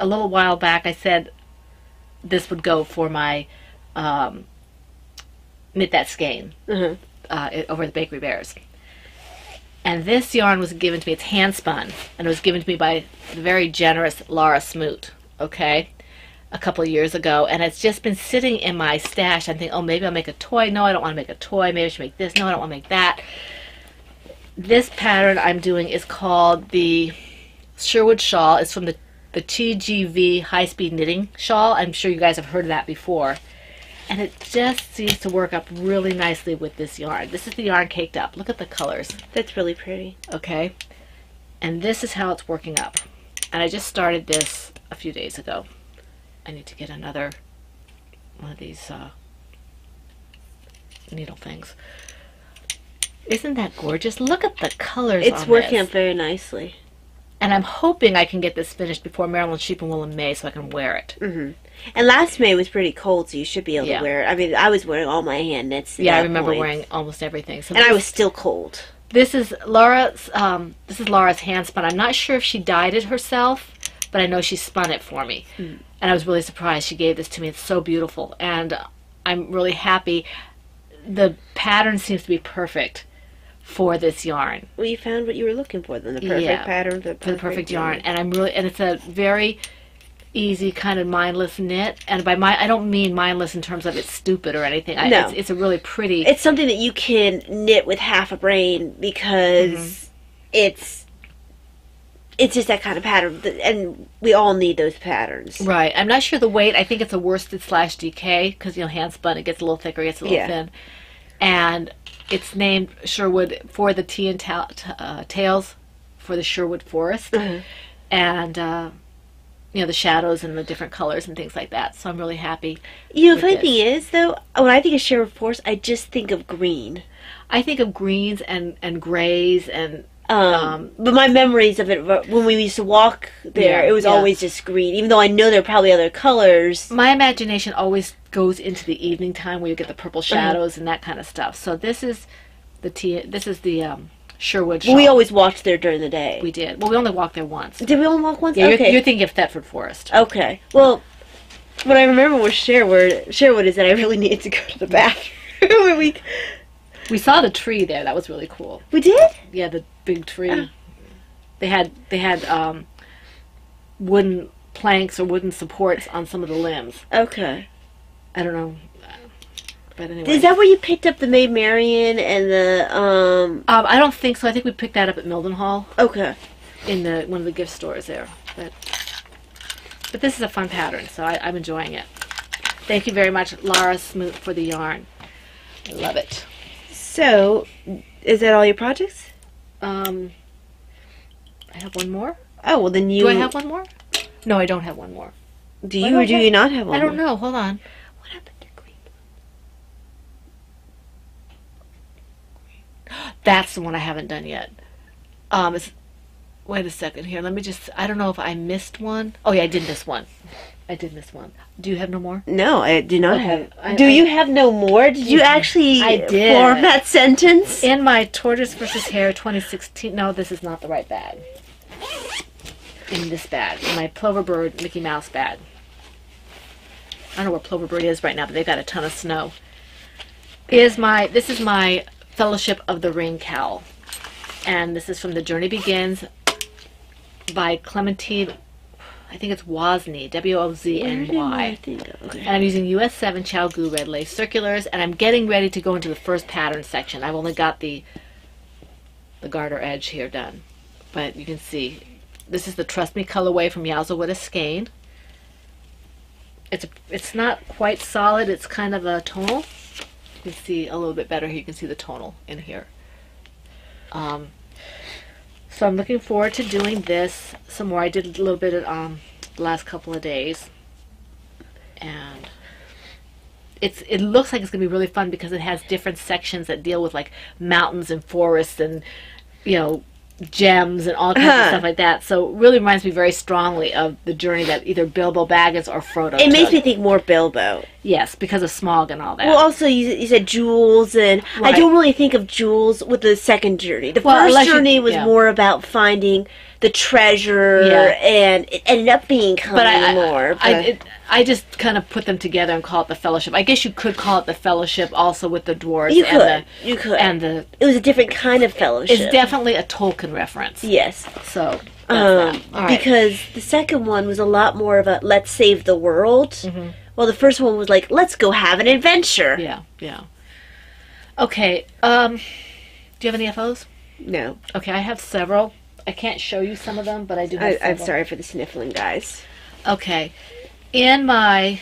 little while back I said this would go for my Knit That Skein over the Bakery Bears. And this yarn was given to me, it's hand spun, and it was given to me by the very generous Laura Smoot, okay, a couple of years ago. And it's just been sitting in my stash. I'm thinking, oh, maybe I'll make a toy. No, I don't want to make a toy. Maybe I should make this. No, I don't want to make that. This pattern I'm doing is called the Sherwood Shawl. It's from the TGV high-speed knitting shawl. I'm sure you guys have heard of that before. And it just seems to work up really nicely with this yarn. This is the yarn caked up. Look at the colors. That's really pretty. Okay. And this is how it's working up. And I just started this a few days ago. I need to get another one of these needle things. Isn't that gorgeous? Look at the colors It's on working this. up very nicely. And I'm hoping I can get this finished before Maryland Sheep and Wool in May so I can wear it. Mm-hmm. And last May was pretty cold, so you should be able Yeah. to wear it. I mean, I was wearing all my hand knits at Yeah, I that remember point. wearing almost everything. So And I was still cold. This is Laura's hand spun. I'm not sure if she dyed it herself, but I know she spun it for me. Mm. And I was really surprised she gave this to me. It's so beautiful. And I'm really happy. The pattern seems to be perfect for this yarn. Well, you found what you were looking for then, the perfect pattern for the perfect yarn. And it's a very easy kind of mindless knit. And by I don't mean mindless in terms of it's stupid or anything. No. It's a really pretty. It's something that you can knit with half a brain because it's just that kind of pattern, and we all need those patterns. Right. I'm not sure the weight. I think it's a worsted / DK because hand spun it gets a little thicker, gets a little thin, and it's named Sherwood for the tea and tails for the Sherwood forest, and the shadows and the different colors and things like that. So I'm really happy. The funny thing is, though, when I think of Sherwood forest, I just think of green. I think of greens and grays and. But my memories of it, when we used to walk there, it was always just green, even though I know there are probably other colors. My imagination always goes into the evening time where you get the purple shadows and that kind of stuff. So this is the Sherwood shawl. We always walked there during the day. We did. Well, we only walked there once. Did we only walk once? Yeah, okay. you're thinking of Thetford Forest. Okay. Well, what I remember was Sherwood is that I really needed to go to the bathroom. We saw the tree there. That was really cool. We did? Yeah, the big tree. They had wooden planks or wooden supports on some of the limbs. Okay. I don't know. But anyway. Is that where you picked up the Maid Marian and the I don't think so. I think we picked that up at Mildenhall. Okay. In one of the gift stores there. But this is a fun pattern, so I'm enjoying it. Thank you very much, Laura Smoot, for the yarn. I love it. So, is that all your projects? I have one more. Oh, well then you... Do I have one more? No, I don't have one more. Do you or do you not have one? I don't know. Hold on. What happened to green? That's the one I haven't done yet. Wait a second here. Let me just. I don't know if I missed one. Oh yeah, I did miss one. I did miss one. Do you have no more? No, I do not Okay. have. Do you have no more? Did you actually I did. form that sentence? In my Tortoise versus Hare 2016. No, this is not the right bag. In this bag, in my Ploverbird Mickey Mouse bag. I don't know where Ploverbird is right now, but they've got a ton of snow. This is my Fellowship of the Ring cowl, and this is from The Journey Begins by Clementine. I think it's Wozny, W-O-Z-N-Y. Okay. And I'm using US 7 Chow Gu red lace circulars, and I'm getting ready to go into the first pattern section. I've only got the garter edge here done, but you can see this is the Trust Me colorway from Yowza with a Skein. It's not quite solid. It's kind of a tonal. You can see a little bit better here. You can see the tonal in here. So I'm looking forward to doing this some more. I did a little bit of the last couple of days, and it looks like it's gonna be really fun because it has different sections that deal with like mountains and forests and gems and all kinds of stuff like that. So it really reminds me very strongly of the journey that either Bilbo Baggins or Frodo It makes took. me think more Bilbo. Yes, because of smog and all that. Well, also you said Jules, and Right. I don't really think of Jules with the second journey. The Well, first unless you- journey was yeah. more about finding the treasure, Yeah. and it ended up being but more. I just kind of put them together and call it the Fellowship. I guess you could call it the Fellowship also with the dwarves. You and could. You could. And the It was a different kind of fellowship. it's definitely a Tolkien reference. Yes. So that's that. All right. Because the second one was a lot more of a let's save the world. Mm-hmm. Well, the first one was like, let's go have an adventure. Yeah. Okay. Do you have any FOs? No. Okay, I have several. I can't show you some of them, but I do have I'm several. sorry for the sniffling, guys. Okay. In my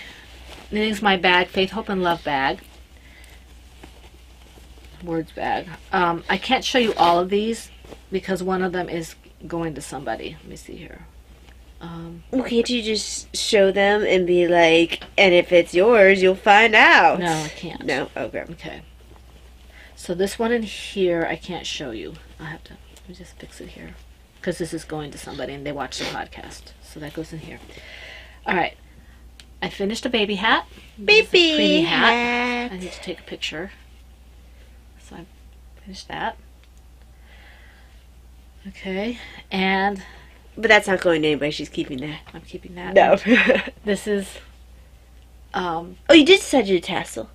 Knitting's My Bag, Faith, Hope, and Love bag, words bag, I can't show you all of these because one of them is going to somebody. Let me see here. Well, can't you just show them and be like, and if it's yours, you'll find out? No, I can't. No? Okay. Okay. So this one in here, I can't show you. Let me just fix it here. Because this is going to somebody and they watch the podcast. So that goes in here. All right. I finished a baby hat. This is a Baby pretty hat. I need to take a picture. So I finished that. Okay. And But that's not going to anybody. She's keeping that. I'm keeping that. No. This is, Oh, you did decide to tassel.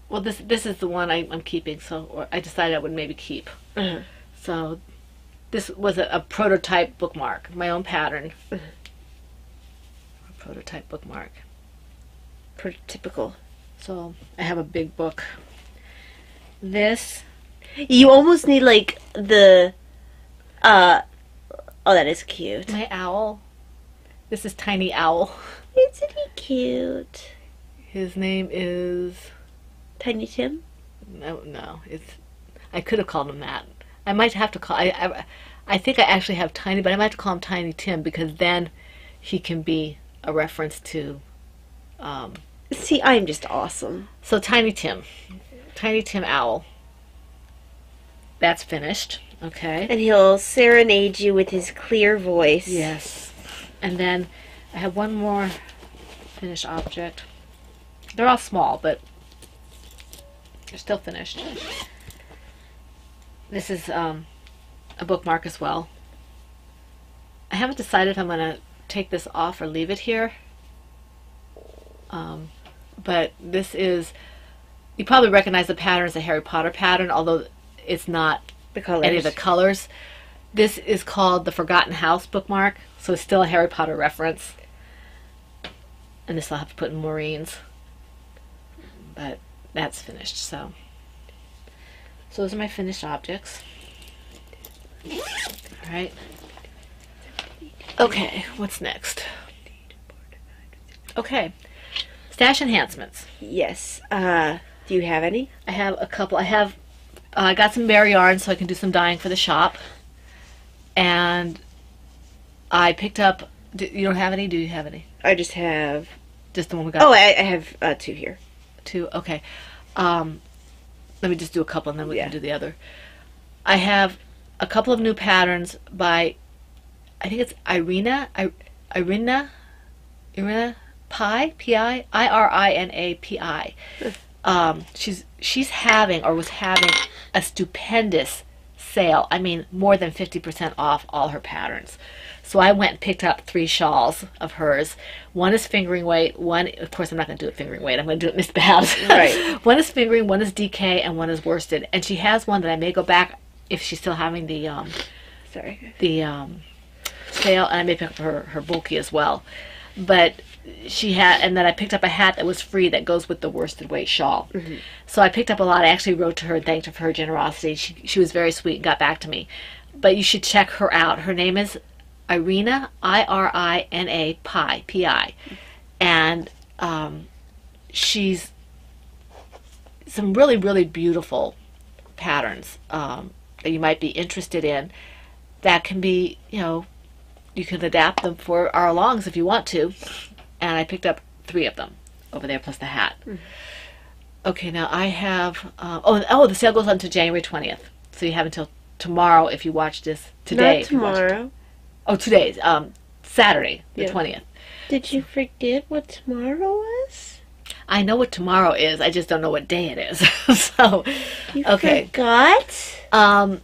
well, this is the one I'm keeping. So or I decided I would maybe keep. Uh-huh. So this was a prototype bookmark, my own pattern. A prototype bookmark. Typical. So I have a big book. This, You almost need like the. Oh, that is cute. my owl. This is Tiny Owl. Isn't he cute? His name is Tiny Tim? no. I could have called him that. I might have to call. I think I actually have Tiny, but I might have to call him Tiny Tim because then he can be a reference to. See, I'm just awesome. So Tiny Tim Owl. That's finished. Okay. And he'll serenade you with his clear voice. Yes. And then I have one more finished object. They're all small, but they're still finished. This is a bookmark as well. I haven't decided if I'm going to take this off or leave it here. But this is, you probably recognize the pattern as a Harry Potter pattern, although it's not The colors. any of the colors. This is called the Forgotten House bookmark, so it's still a Harry Potter reference. And this I'll have to put in Maureen's. But that's finished, so those are my finished objects. Alright. Okay, what's next? Okay. Stash enhancements. Yes. Do you have any? I have a couple. I got some bare yarn so I can do some dyeing for the shop. And I picked up You don't have any? Do you have any? I just have... Just the one we got? Oh, I have 2 here. 2? Okay. Let me just do a couple and then we Yeah. can do the other. I have a couple of new patterns by, I think it's Irina Pi, P-I, I-R-I-N-A-P-I. She's having, or was having, a stupendous sale. I mean, more than 50% off all her patterns. So I went and picked up 3 shawls of hers. One is fingering weight. One, of course, I'm not going to do it fingering weight. I'm going to do it Miss Babs. Right. One is fingering, one is DK, and one is worsted. And she has one that I may go back if she's still having the sale, and I may pick up her bulky as well. But she had, and then I picked up a hat that was free that goes with the worsted weight shawl. Mm-hmm. So I picked up a lot. I actually wrote to her and thanked her for her generosity. She was very sweet and got back to me. But you should check her out. Her name is Irina, I-R-I-N-A, Pi, P-I. And she's some really, really beautiful patterns that you might be interested in that can be, you can adapt them for our longs if you want to. And I picked up 3 of them over there plus the hat. Mm. Okay, now I have, the sale goes on to January 20th. So you have until tomorrow if you watch this today. Not tomorrow. Today's Saturday, the 20th. Did you forget what tomorrow was? I know what tomorrow is. I just don't know what day it is. So, you okay. forgot?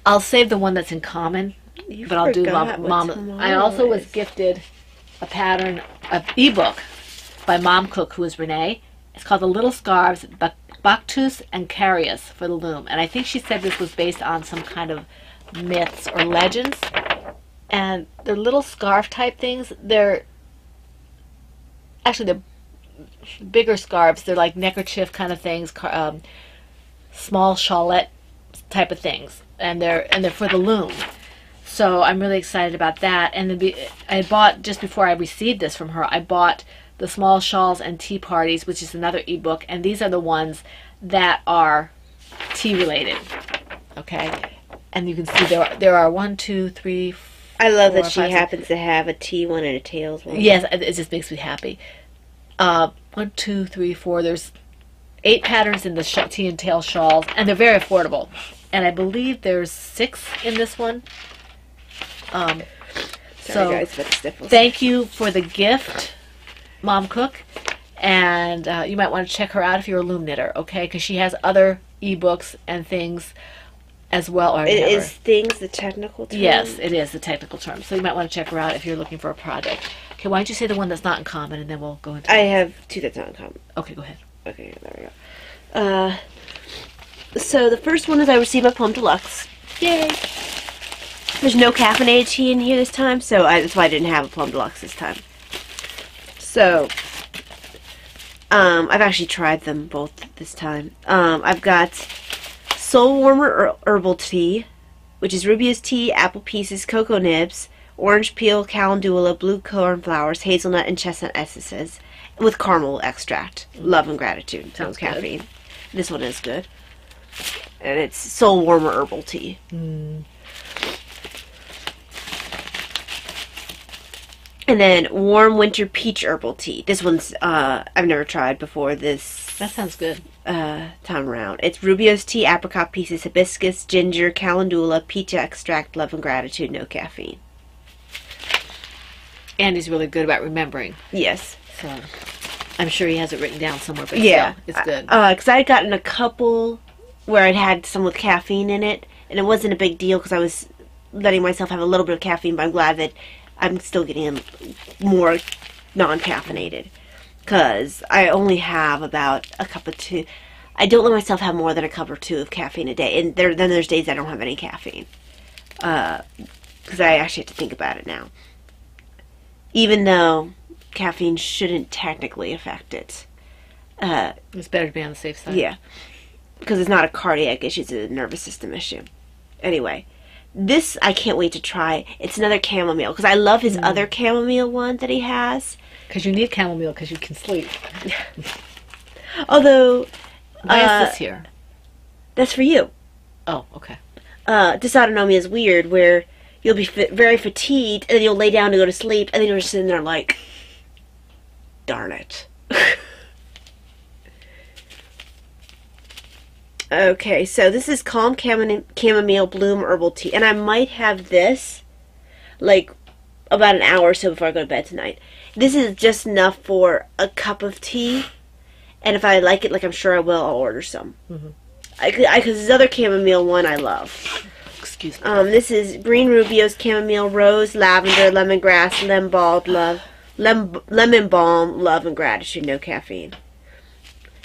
I'll save the one that's in common, but I'll do Mom. I also was gifted a pattern of ebook by Mom Cook, who is Renee. It's called The Little Scarves, Bactus and Carius for the Loom. And I think she said this was based on some kind of myths or legends. And they're little scarf type things. They're bigger scarves. They're like neckerchief kind of things, small shawlette type of things. And they're for the loom. So I'm really excited about that. And I bought, just before I received this from her, I bought the Small Shawls and Tea Parties, which is another ebook, and these are the ones that are tea related. Okay, and you can see there are 1, 2, 3. I love 4, that she 5, happens to have a tea one and a tails one. Yes, it just makes me happy. 1, 2, 3, 4. There's 8 patterns in the tea and tail shawls, and they're very affordable. And I believe there's 6 in this one. Sorry, guys, but sniffles. Thank you for the gift, Mom Cook, and you might want to check her out if you're a loom knitter, okay? Because she has other ebooks and things as well. Is things the technical term? Yes, it is the technical term. So you might want to check her out if you're looking for a project. Okay, why don't you say the one that's not in common, and then we'll go into. I have 2 that's not in common. Okay, go ahead. Okay, there we go. So the first one is I received my Plum Deluxe. Yay! There's no caffeinated tea in here this time, so that's why I didn't have a Plum Deluxe this time. So, I've actually tried them both this time. I've got Soul Warmer Herbal Tea, which is Rubious tea, apple pieces, cocoa nibs, orange peel, calendula, blue cornflowers, hazelnut, and chestnut essences, with caramel extract. Love and gratitude. Sounds no caffeine. good. This one is good. And it's Soul Warmer Herbal Tea. Mm. And then Warm Winter Peach Herbal Tea. This one's, I've never tried before this. That sounds good. Time around. It's Rubio's tea, apricot pieces, hibiscus, ginger, calendula, peach extract, love and gratitude, no caffeine. Andy's really good about remembering. Yes. So I'm sure he has it written down somewhere, but yeah, still, it's good. Because I'd gotten a couple where I'd had some with caffeine in it, and it wasn't a big deal because I was letting myself have a little bit of caffeine, but I'm glad that I'm still getting more non-caffeinated. Because I only have about a cup or 2. I don't let myself have more than a cup or 2 of caffeine a day. And then there's days I don't have any caffeine. Because I actually have to think about it now. Even though caffeine shouldn't technically affect it. It's better to be on the safe side. Yeah. Because it's not a cardiac issue, it's a nervous system issue. Anyway. This I can't wait to try. It's another chamomile. Because I love his other chamomile one that he has. Because you need chamomile because you can sleep. Although... Why is this here? That's for you. Oh, okay. Dysautonomia is weird where you'll be very fatigued, and then you'll lay down to go to sleep, and then you're just sitting there like, darn it. Okay, so this is Calm Chamomile Bloom Herbal Tea, and I might have this, like, about an hour or so before I go to bed tonight. This is just enough for a cup of tea, and if I like it, like I'm sure I will, I'll order some. Because this other chamomile one I love. Excuse me. This is Green Rubio's Chamomile, Rose, Lavender, Lemongrass, Lemon Balm, Love, and Gratitude. No caffeine.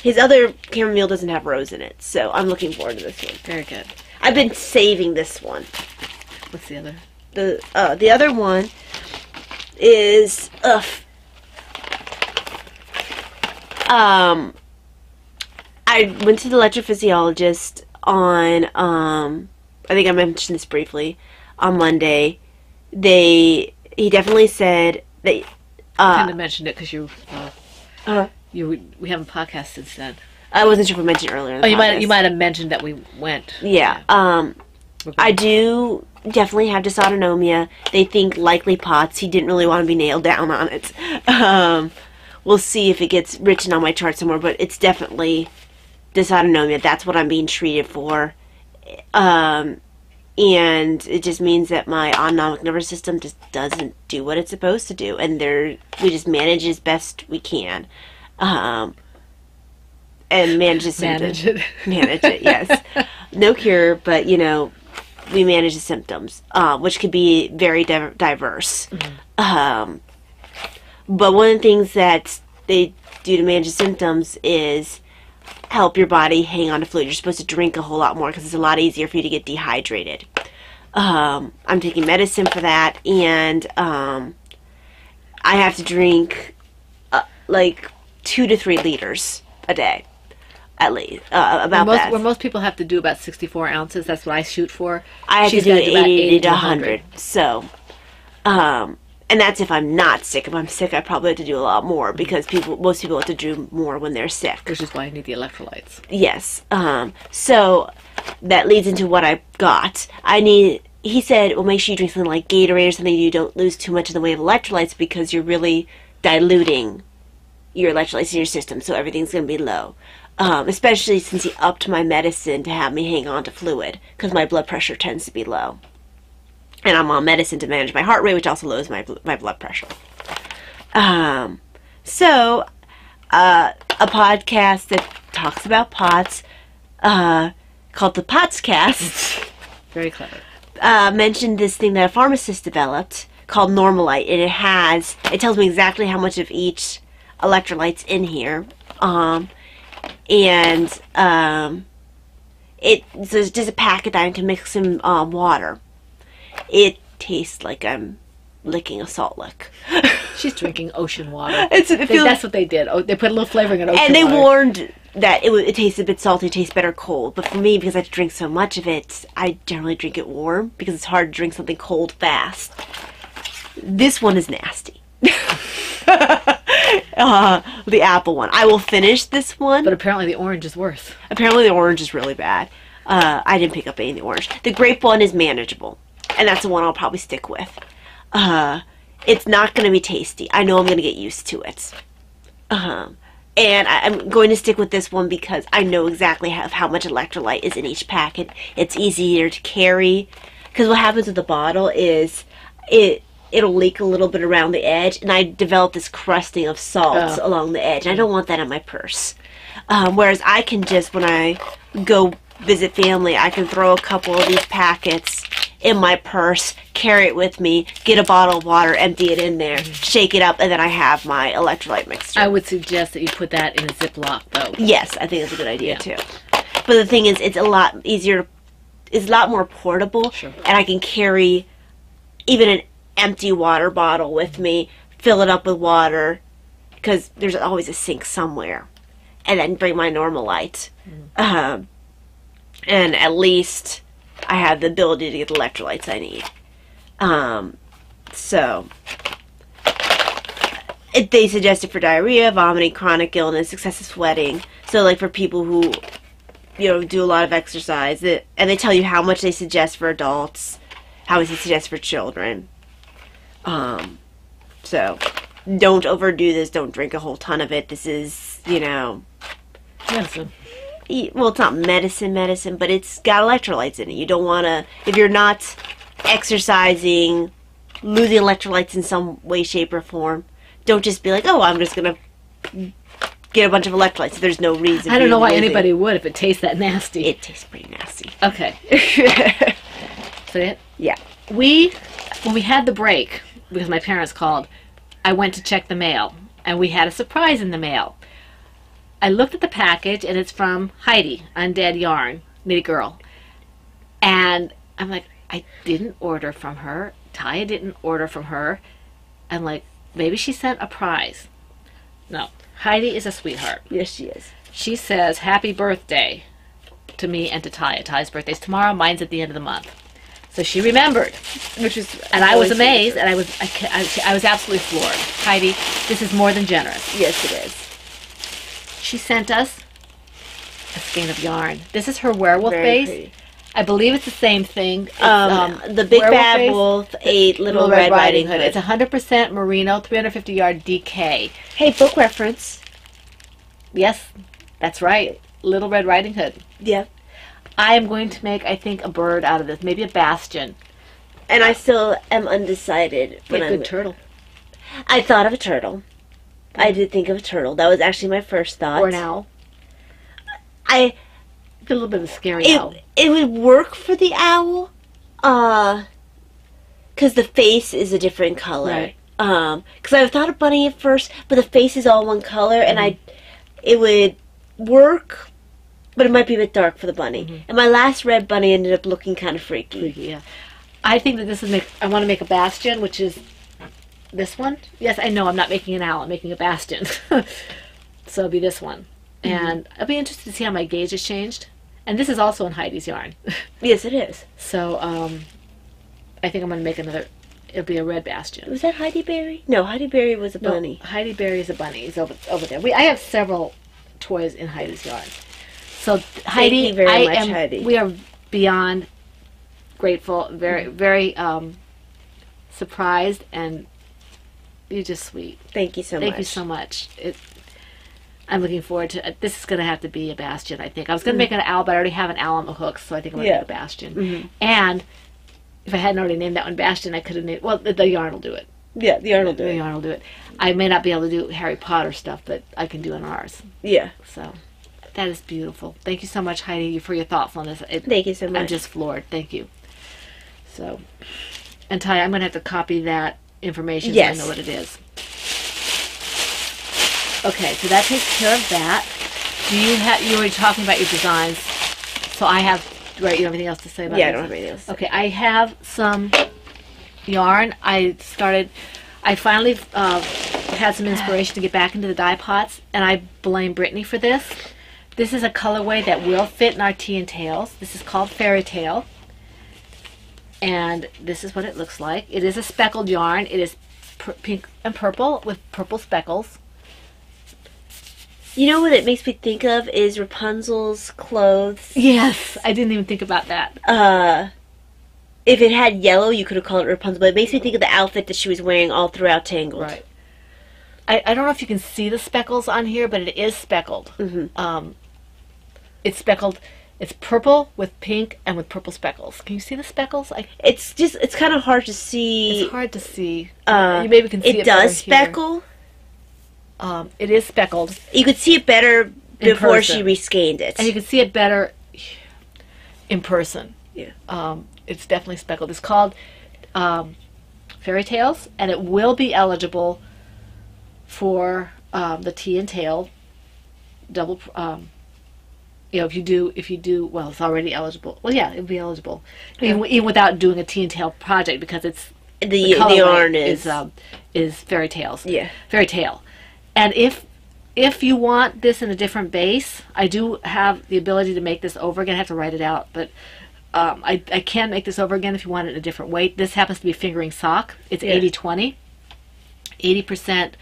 His other chamomile doesn't have rose in it, so I'm looking forward to this one. Very good. I've been saving this one. What's the other? The other one is I went to the electrophysiologist on I think I mentioned this briefly on Monday. He definitely said that kind of mentioned it because we haven't podcasted since then. I wasn't sure if I mentioned it earlier. You might have mentioned that we went. Yeah. I do definitely have dysautonomia. They think likely POTS. He didn't really want to be nailed down on it. We'll see if it gets written on my chart somewhere, but it's definitely dysautonomia. That's what I'm being treated for. And it just means that my autonomic nervous system just doesn't do what it's supposed to do. And we just manage as best we can. And manage the symptoms. Manage it, yes. No cure, but, we manage the symptoms, which could be very diverse. But one of the things that they do to manage the symptoms is help your body hang on to fluid. You're supposed to drink a whole lot more because it's a lot easier for you to get dehydrated. I'm taking medicine for that, and I have to drink like 2 to 3 liters a day. At least, where most people have to do about 64 ounces. That's what I shoot for. I have to do 80 to 100. So, and that's if I'm not sick. If I'm sick, I probably have to do a lot more because most people have to do more when they're sick. Which is why I need the electrolytes. Yes. So that leads into what I got. He said, well, make sure you drink something like Gatorade or something you don't lose too much in the way of electrolytes because you're really diluting your electrolytes in your system, so everything's going to be low. Especially since he upped my medicine to have me hang on to fluid because my blood pressure tends to be low. And I'm on medicine to manage my heart rate, which also lowers my blood pressure. So, a podcast that talks about POTS, called the POTScast, very clever, mentioned this thing that a pharmacist developed called Normalite, and it tells me exactly how much of each electrolyte's in here. So it's just a packet that I can mix in water. It tastes like I'm licking a salt lick. She's drinking ocean water. That's what they did. Oh, they put a little flavoring in ocean water. And they warned that it tastes a bit salty, it tastes better cold. But for me, because I have to drink so much of it, I generally drink it warm because it's hard to drink something cold fast. This one is nasty. The apple one. I will finish this one. But apparently the orange is worse. Apparently the orange is really bad. I didn't pick up any of the orange. The grape one is manageable. And that's the one I'll probably stick with. It's not going to be tasty. I know I'm going to get used to it. And I'm going to stick with this one because I know exactly how much electrolyte is in each packet. It's easier to carry. Because what happens with the bottle is it'll leak a little bit around the edge, and I develop this crusting of salt along the edge. I don't want that in my purse. Whereas I can just, when I go visit family, I can throw a couple of these packets in my purse, carry it with me, get a bottle of water, empty it in there, shake it up, and then I have my electrolyte mixture. I would suggest that you put that in a Ziploc, though. Yes, I think that's a good idea, too. But the thing is, it's a lot easier, it's a lot more portable, and I can carry even an empty water bottle with me, fill it up with water, because there's always a sink somewhere, and then bring my Normalite. And at least I have the ability to get the electrolytes I need. They suggest it for diarrhea, vomiting, chronic illness, excessive sweating. So like for people who, do a lot of exercise, and they tell you how much they suggest for adults, how is it suggested for children. So don't overdo this. Don't drink a whole ton of it. This is, you know, Medicine. well, it's not medicine, but it's got electrolytes in it. You don't want to, if you're not exercising, losing electrolytes in some way, shape, or form, don't just be like, oh, I'm just going to get a bunch of electrolytes. There's no reason. I don't know why anybody would if it tastes that nasty. It tastes pretty nasty. Okay. So it? Yeah. When we had the break, because my parents called, I went to check the mail, and we had a surprise in the mail. I looked at the package, and it's from Heidi, Undead Yarn, Knitty Girl. And I'm like, I didn't order from her. Taya didn't order from her. I'm like, maybe she sent a prize. No. Heidi is a sweetheart. Yes, she is. She says, happy birthday to me and to Taya. Taya's birthday's tomorrow. Mine's at the end of the month. So she remembered. Which is, And I was amazed, and I was absolutely floored. Heidi, this is more than generous. yes, it is. She sent us a skein of yarn. This is her werewolf Very base. pretty. I believe it's the same thing. It's, The Big werewolf Bad base, Wolf, a Little Red Riding Hood. It's 100% merino, 350 yard DK. Hey, book reference. Yes, that's right. Little Red Riding Hood. Yeah. I am going to make, I think, a bird out of this. Maybe a bastion. And I still am undecided. Be a good turtle. I thought of a turtle. I did think of a turtle. That was actually my first thought. Or an owl. I A little bit of a scary owl. It would work for the owl, because the face is a different color. Right. Because I thought of bunny at first, but the face is all one color, and it would work, but it might be a bit dark for the bunny. And my last red bunny ended up looking kind of freaky. Yeah. I think that this would make, I want to make a bastion, which is this one. Yes, I know I'm not making an owl, I'm making a bastion. So it'll be this one. And I'll be interested to see how my gauge has changed. And this is also in Heidi's yarn. Yes, it is. So I think I'm going to make another, it'll be a red bastion. Was that Heidi Berry? No, Heidi Berry was a bunny. No, Heidi Berry is a bunny. He's over there. I have several toys in Heidi's yarn. So Heidi, you very much, Heidi. We are beyond grateful, very, very surprised, and you're just sweet. Thank you so much. Thank you so much. I'm looking forward to this. Is going to have to be a bastion, I think. I was going to make an owl, but I already have an owl on the hooks, so I think I'm going to make a bastion. And if I hadn't already named that one Bastion, I could have named. Well, the yarn will do it. Yeah, the yarn will do The it. yarn will do it. I may not be able to do Harry Potter stuff, but I can do in ours. Yeah. So that is beautiful. Thank you so much, Heidi, for your thoughtfulness. Thank you so much. I'm just floored. Thank you. So, and Ty, I'm going to have to copy that information so I know what it is. Okay, so that takes care of that. You were talking about your designs, so I have, right, you have anything else to say about Yeah, I don't have anything else. Okay, I have some yarn. I finally had some inspiration to get back into the dye pots, and I blame Brittany for this. This is a colorway that will fit in our tea and tails. This is called Fairy Tale, and this is what it looks like. It is a speckled yarn. It is pink and purple with purple speckles. You know what it makes me think of is Rapunzel's clothes. Yes, I didn't even think about that. If it had yellow, you could have called it Rapunzel, but it makes me think of the outfit that she was wearing all throughout Tangled. Right. I don't know if you can see the speckles on here, but it is speckled. It's speckled. It's purple with pink and with purple speckles. Can you see the speckles? It's kind of hard to see. It's hard to see. You maybe can see it. It does better speckle. Here. It is speckled. You could see it better before person. she rescanned it. And you can see it better in person. Yeah. It's definitely speckled. It's called Fairy Tales, and it will be eligible for the tea and tail double. If you do, well, it's already eligible. Well, yeah, it'll be eligible, even without doing a tea and tail project, because it's the yarn is Fairy Tales. Yeah. Fairy Tale. And if you want this in a different base, I do have the ability to make this over again. I have to write it out, but I can make this over again if you want it in a different weight. This happens to be fingering sock. It's 80-20. 80%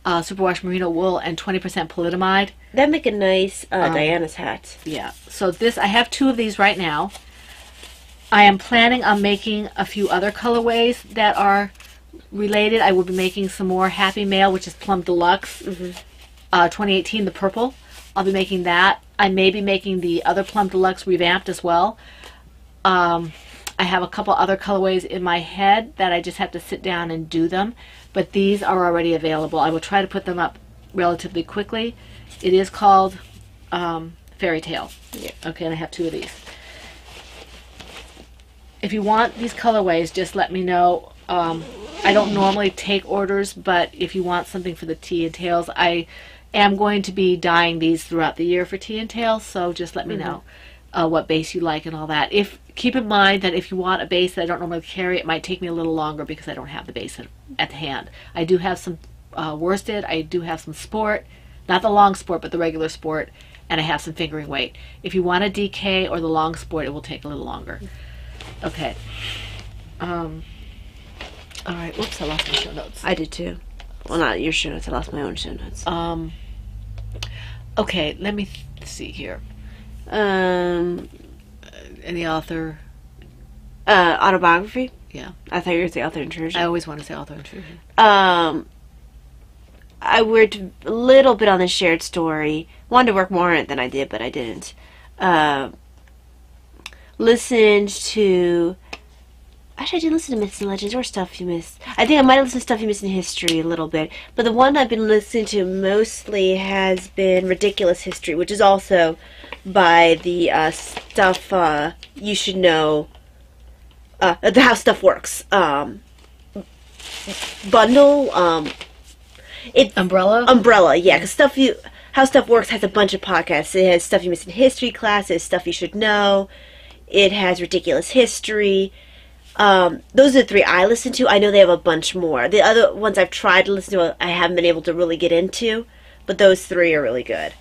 superwash merino wool and 20% polyamide. That'd make a nice Diana's hat. Yeah. So this, I have two of these right now. I am planning on making a few other colorways that are related. I will be making some more Happy Mail, which is Plum Deluxe 2018, the purple. I'll be making that. I may be making the other Plum Deluxe revamped as well. I have a couple other colorways in my head that I just have to sit down and do them, but these are already available. I will try to put them up relatively quickly. It is called Fairy Tale. Yeah. Okay, and I have 2 of these. If you want these colorways, just let me know. I don't normally take orders, but if you want something for the tea and tails, I am going to be dyeing these throughout the year for tea and tails, so just let me know what base you like and all that. Keep in mind that if you want a base that I don't normally carry, it might take me a little longer because I don't have the base at hand. I do have some worsted, I do have some sport, not the long sport, but the regular sport, and I have some fingering weight. If you want a DK or the long sport, it will take a little longer. Okay. All right. Whoops, I lost my show notes. I did too. Well, not your show notes. I lost my own show notes. Okay, let me see here. Any author? Autobiography? Yeah. I thought you were going to say author intrusion. I always want to say author intrusion. I worked a little bit on the shared story. Wanted to work more on it than I did, but I didn't. Listened to... Actually, I did listen to Myths and Legends or Stuff You Missed. I think I might have listened to Stuff You Missed in History a little bit. But the one I've been listening to mostly has been Ridiculous History, which is also by the Stuff You Should Know, the How Stuff Works bundle. Umbrella, yeah. Because How Stuff Works has a bunch of podcasts. It has Stuff You Missed in History class, it has Stuff You Should Know, it has Ridiculous History. Those are the 3 I listen to. I know they have a bunch more. The other ones I've tried to listen to, I haven't been able to really get into, but those 3 are really good.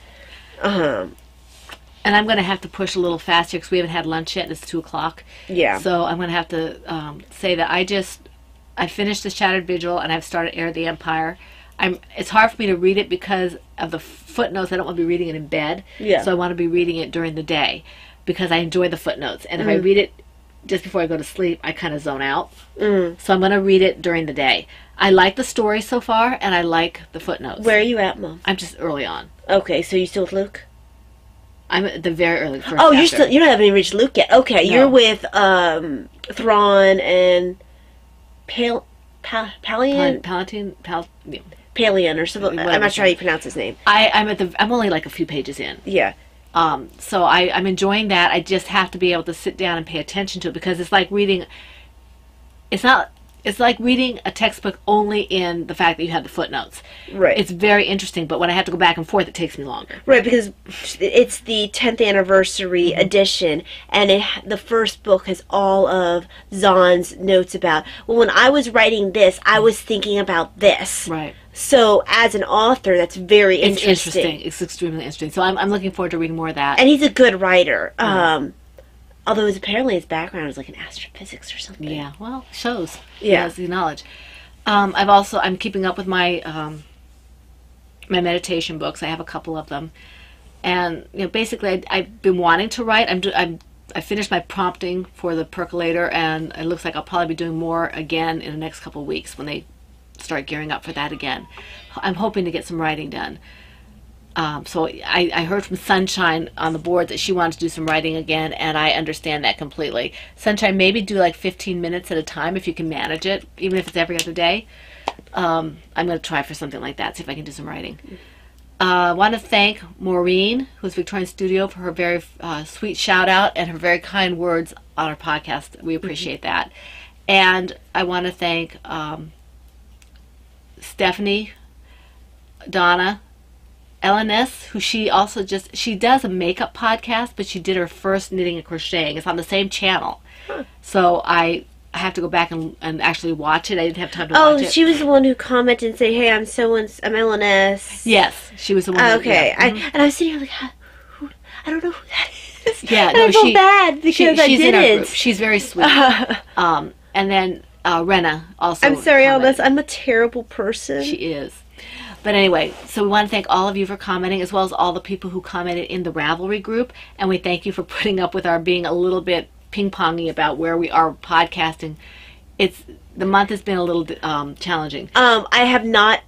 And I'm going to have to push a little faster because we haven't had lunch yet. It's 2 o'clock. Yeah. So I'm going to have to say that I finished The Shattered Vigil and I've started Heir of the Empire. It's hard for me to read it because of the footnotes. I don't want to be reading it in bed. Yeah. So I want to be reading it during the day because I enjoy the footnotes. And if I read it just before I go to sleep, I kind of zone out. So I'm going to read it during the day. I like the story so far, and I like the footnotes. Where are you at, Mom? I'm just early on. Okay, so you still with Luke? I'm at the very early first Oh, chapter. you don't have any reached Luke yet. Okay, No. you're with Thrawn and Palian? Palian or something. I'm not sure how you pronounce his name. I'm only like a few pages in. Yeah. So I'm enjoying that. I just have to be able to sit down and pay attention to it because it's like reading. It's like reading a textbook only in the fact that you have the footnotes. Right. It's very interesting, but when I have to go back and forth, it takes me longer. Right, because it's the 10th anniversary edition, and the first book has all of Zahn's notes about, well, when I was writing this, I was thinking about this. Right. So, as an author, that's very interesting. It's extremely interesting. So I'm looking forward to reading more of that. And he's a good writer. Although apparently his background is like in astrophysics or something. Yeah, well, shows. Yeah. He has the knowledge. I'm keeping up with my my meditation books. I have a couple of them, and basically I've been wanting to write. I finished my prompting for the percolator, and it looks like I'll probably be doing more again in the next couple of weeks when they start gearing up for that again. I'm hoping to get some writing done. So I heard from Sunshine on the board that she wanted to do some writing again, and I understand that completely. Sunshine, maybe do like 15 minutes at a time if you can manage it, even if it's every other day. I'm going to try for something like that, see if I can do some writing. I want to thank Maureen, who's Victorian Studio, for her very sweet shout out and her very kind words on our podcast. We appreciate that. And I want to thank Stephanie, Donna, LNS, who she does a makeup podcast, but she did her first knitting and crocheting. It's on the same channel. Huh. So I have to go back and actually watch it. I didn't have time to watch it. Oh, she was the one who commented and said, hey, I'm LNS. Yes, she was the one. Okay. And I was sitting here like, I don't know who that is. Yeah, and I feel bad because I she's didn't. In our group. She's very sweet. And then Rena also. I'm sorry, commented. LNS. I'm a terrible person. She is. But anyway, so we want to thank all of you for commenting, as well as all the people who commented in the Ravelry group. And we thank you for putting up with our being a little bit ping-pongy about where we are podcasting. The month has been a little challenging. I have not,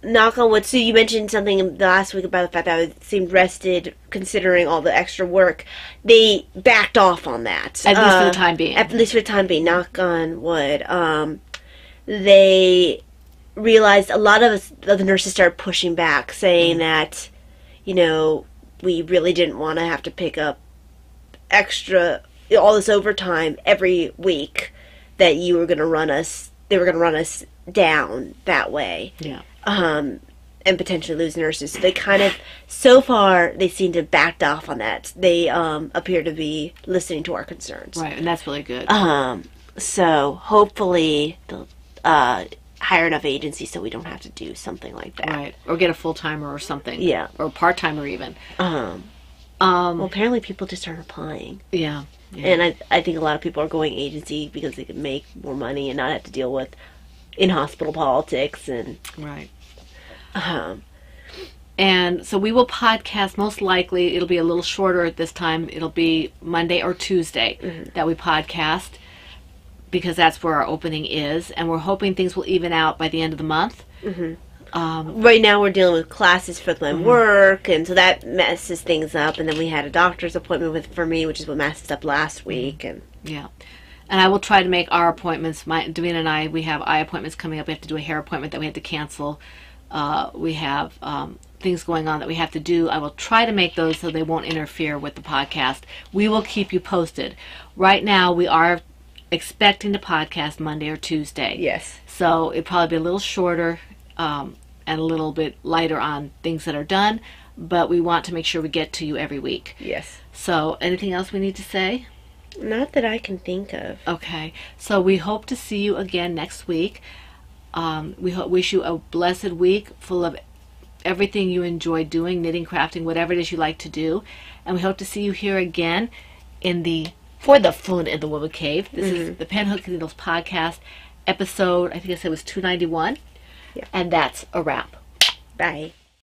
knock on wood. So you mentioned something last week about the fact that I seemed rested considering all the extra work. They backed off on that. At least for the time being. At least for the time being, knock on wood. They realized a lot of the nurses started pushing back, saying that, we really didn't want to have to pick up all this overtime every week, that they were going to run us down that way. Yeah. And potentially lose nurses. So they so far, they seem to have backed off on that. They appear to be listening to our concerns. Right, and that's really good. So hopefully they'll hire enough agencies so we don't have to do something like that. Right, or get a full-timer or something. Yeah. Or a part-timer even. Well, apparently people just aren't applying. Yeah. And I think a lot of people are going agency because they can make more money and not have to deal with in-hospital politics and... Right. And so we will podcast, most likely, it'll be a little shorter at this time. It'll be Monday or Tuesday that we podcast, because that's where our opening is. And we're hoping things will even out by the end of the month. Right now we're dealing with classes for my work, and so that messes things up. And then we had a doctor's appointment for me, which is what messed up last week. And yeah. And I will try to make our appointments. Davina and I, we have eye appointments coming up. We have to do a hair appointment that we have to cancel. We have things going on that we have to do. I will try to make those so they won't interfere with the podcast. We will keep you posted. Right now, we are expecting to podcast Monday or Tuesday. yes. So it'll probably be a little shorter and a little bit lighter on things that are done. But we want to make sure we get to you every week. Yes. So anything else we need to say? Not that I can think of. Okay, so we hope to see you again next week. We wish you a blessed week full of everything you enjoy doing, knitting, crafting, whatever it is you like to do. And we hope to see you here again for the Fun in the Woman Cave. This is the Penhook Needles Podcast, episode, I think I said it was 291. Yeah. And that's a wrap. Bye.